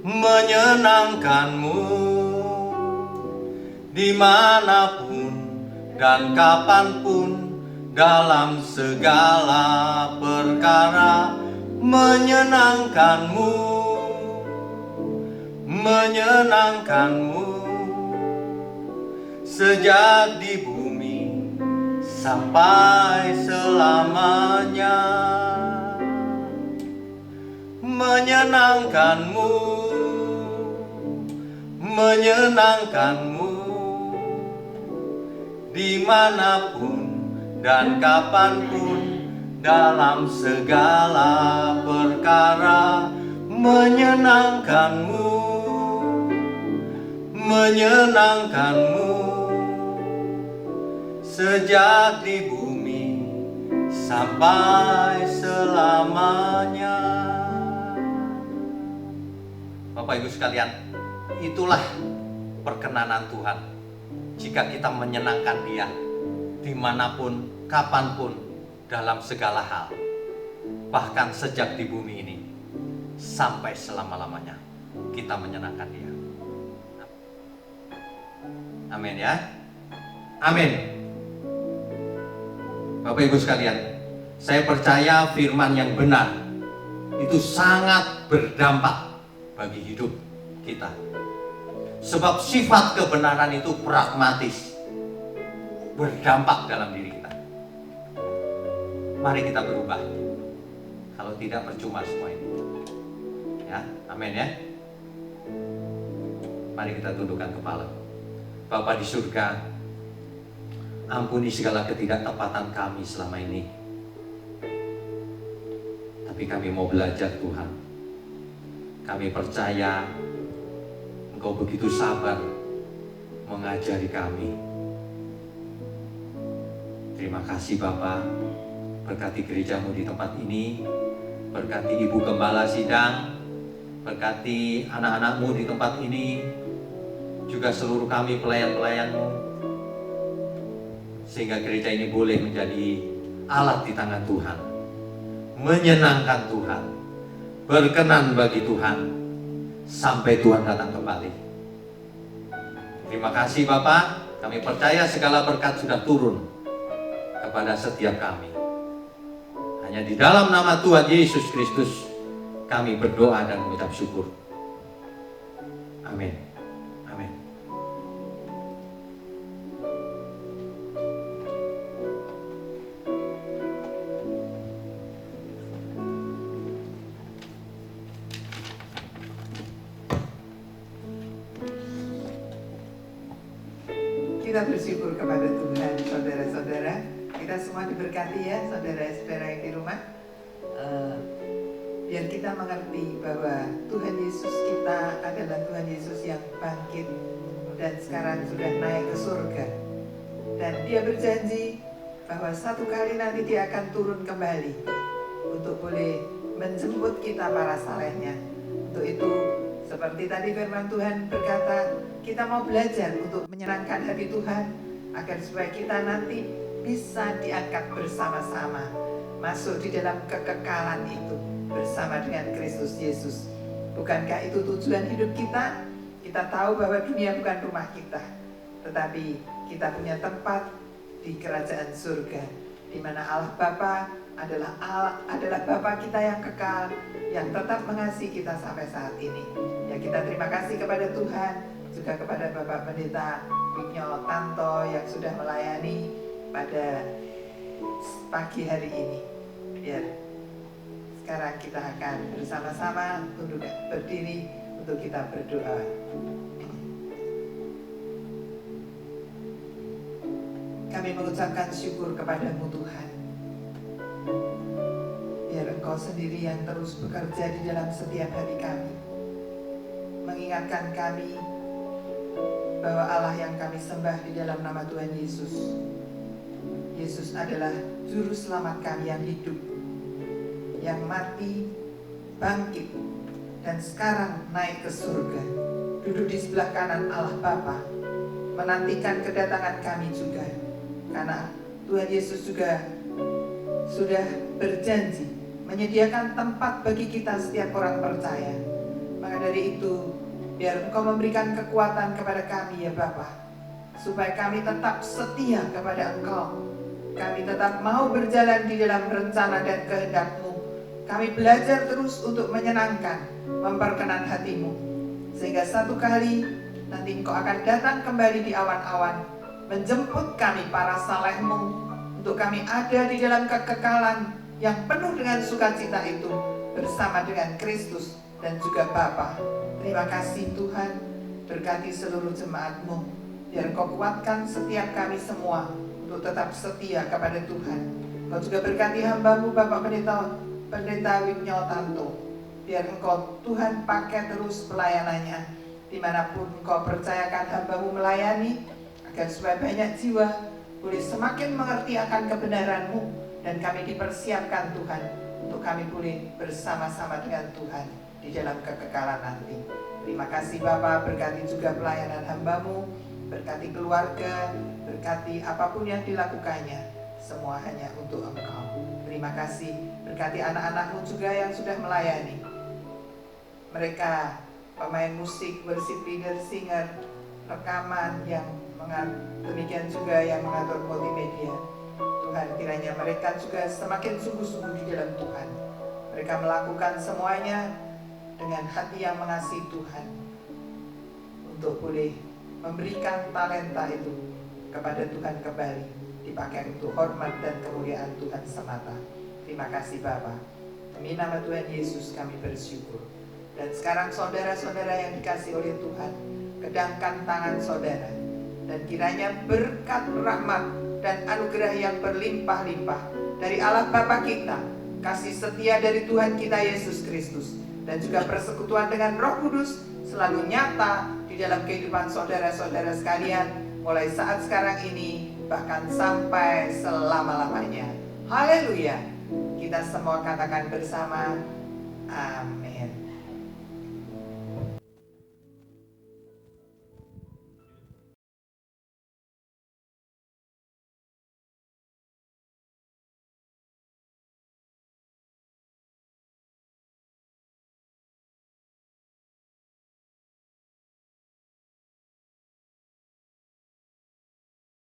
menyenangkanmu, dimanapun dan kapanpun, dalam segala perkara. Menyenangkanmu, menyenangkanmu, sejak di bumi sampai selamanya. Menyenangkanmu, menyenangkanmu, dimanapun dan kapanpun, dalam segala perkara. Menyenangkanmu, menyenangkanmu, sejak di bumi sampai selamanya. Bapak Ibu sekalian, itulah perkenanan Tuhan. Jika kita menyenangkan Dia dimanapun, kapanpun, dalam segala hal, bahkan sejak di bumi ini sampai selama-lamanya, kita menyenangkan Dia. Amin ya. Amin. Bapak Ibu sekalian, saya percaya firman yang benar itu sangat berdampak bagi hidup kita. Sebab sifat kebenaran itu pragmatis, berdampak dalam diri kita. Mari kita berubah. Kalau tidak, percuma semua ini. Ya, amin ya. Mari kita tundukkan kepala. Bapa di surga, ampuni segala ketidaktepatan kami selama ini. Tapi kami mau belajar Tuhan. Kami percaya Engkau begitu sabar mengajari kami. Terima kasih Bapa, berkati gerejamu di tempat ini, berkati Ibu Gembala Sidang, berkati anak-anakmu di tempat ini, juga seluruh kami pelayan-pelayanmu, sehingga gereja ini boleh menjadi alat di tangan Tuhan, menyenangkan Tuhan, berkenan bagi Tuhan, sampai Tuhan datang kembali. Terima kasih Bapak, kami percaya segala berkat sudah turun kepada setiap kami. Hanya di dalam nama Tuhan Yesus Kristus kami berdoa dan mengucap syukur. Amin. Amin. Kita bersyukur kepada Tuhan, saudara-saudara. Kita semua diberkati ya, saudara-saudara yang di rumah. Biar kita mengerti bahwa Tuhan Yesus kita adalah Tuhan Yesus yang bangkit dan sekarang sudah naik ke surga. Dan Dia berjanji bahwa satu kali nanti Dia akan turun kembali untuk boleh menjemput kita para salehnya. Untuk itu, seperti tadi firman Tuhan berkata, kita mau belajar untuk menyenangkan hati Tuhan agar supaya kita nanti bisa diangkat bersama-sama masuk di dalam kekekalan itu bersama dengan Kristus Yesus. Bukankah itu tujuan hidup kita? Kita tahu bahwa dunia bukan rumah kita, tetapi kita punya tempat di kerajaan surga, di mana Allah Bapa adalah Bapa kita yang kekal, yang tetap mengasihi kita sampai saat ini. Ya, kita terima kasih kepada Tuhan, juga kepada Bapak Pendeta Wignyo Tanto yang sudah melayani pada pagi hari ini. Biar sekarang kita akan bersama-sama tunduk berdiri untuk kita berdoa. Kami mengucapkan syukur kepadamu Tuhan. Biar Engkau sendiri yang terus bekerja di dalam setiap hati kami, mengingatkan kami bahwa Allah yang kami sembah di dalam nama Tuhan Yesus. Yesus adalah juru selamat kami yang hidup, yang mati, bangkit, dan sekarang naik ke surga, duduk di sebelah kanan Allah Bapa, menantikan kedatangan kami juga. Karena Tuhan Yesus juga sudah berjanji menyediakan tempat bagi kita setiap orang percaya. Maka dari itu, biar Engkau memberikan kekuatan kepada kami ya Bapa, supaya kami tetap setia kepada Engkau. Kami tetap mau berjalan di dalam rencana dan kehendak-Mu. Kami belajar terus untuk menyenangkan, memperkenan hati-Mu, sehingga satu kali nanti Engkau akan datang kembali di awan-awan, menjemput kami para saleh-Mu, untuk kami ada di dalam kekekalan yang penuh dengan sukacita itu, bersama dengan Kristus dan juga Bapa. Terima kasih Tuhan, berkati seluruh jemaat-Mu, biar Engkau kuatkan setiap kami semua untuk tetap setia kepada Tuhan. Engkau juga berkati hamba-Mu Bapak Pendeta Wignyo Tanto, biar Engkau Tuhan pakai terus pelayanannya, dimanapun Engkau percayakan hamba-Mu melayani, agar supaya banyak jiwa boleh semakin mengerti akan kebenaran-Mu, dan kami dipersiapkan Tuhan untuk kami boleh bersama-sama dengan Tuhan di dalam kekekalan nanti. Terima kasih Bapa, berkati juga pelayanan hamba-Mu, berkati keluarga, berkati apapun yang dilakukannya, semua hanya untuk Engkau. Terima kasih, berkati anak-anak-Mu juga yang sudah melayani. Mereka pemain musik, worship leader, singer, rekaman yang demikian juga yang mengatur multimedia. Tuhan, kiranya mereka juga semakin sungguh-sungguh di dalam Tuhan. Mereka melakukan semuanya dengan hati yang mengasihi Tuhan, untuk boleh memberikan talenta itu kepada Tuhan kembali, dipakai untuk hormat dan kemuliaan Tuhan semata. Terima kasih Bapa. Demi nama Tuhan Yesus kami bersyukur. Dan sekarang saudara-saudara yang dikasihi oleh Tuhan, kedangkan tangan saudara, dan kiranya berkat rahmat dan anugerah yang berlimpah-limpah dari Allah Bapa kita, kasih setia dari Tuhan kita Yesus Kristus, dan juga persekutuan dengan Roh Kudus selalu nyata di dalam kehidupan saudara-saudara sekalian, mulai saat sekarang ini bahkan sampai selama-lamanya. Haleluya. Kita semua katakan bersama, amin.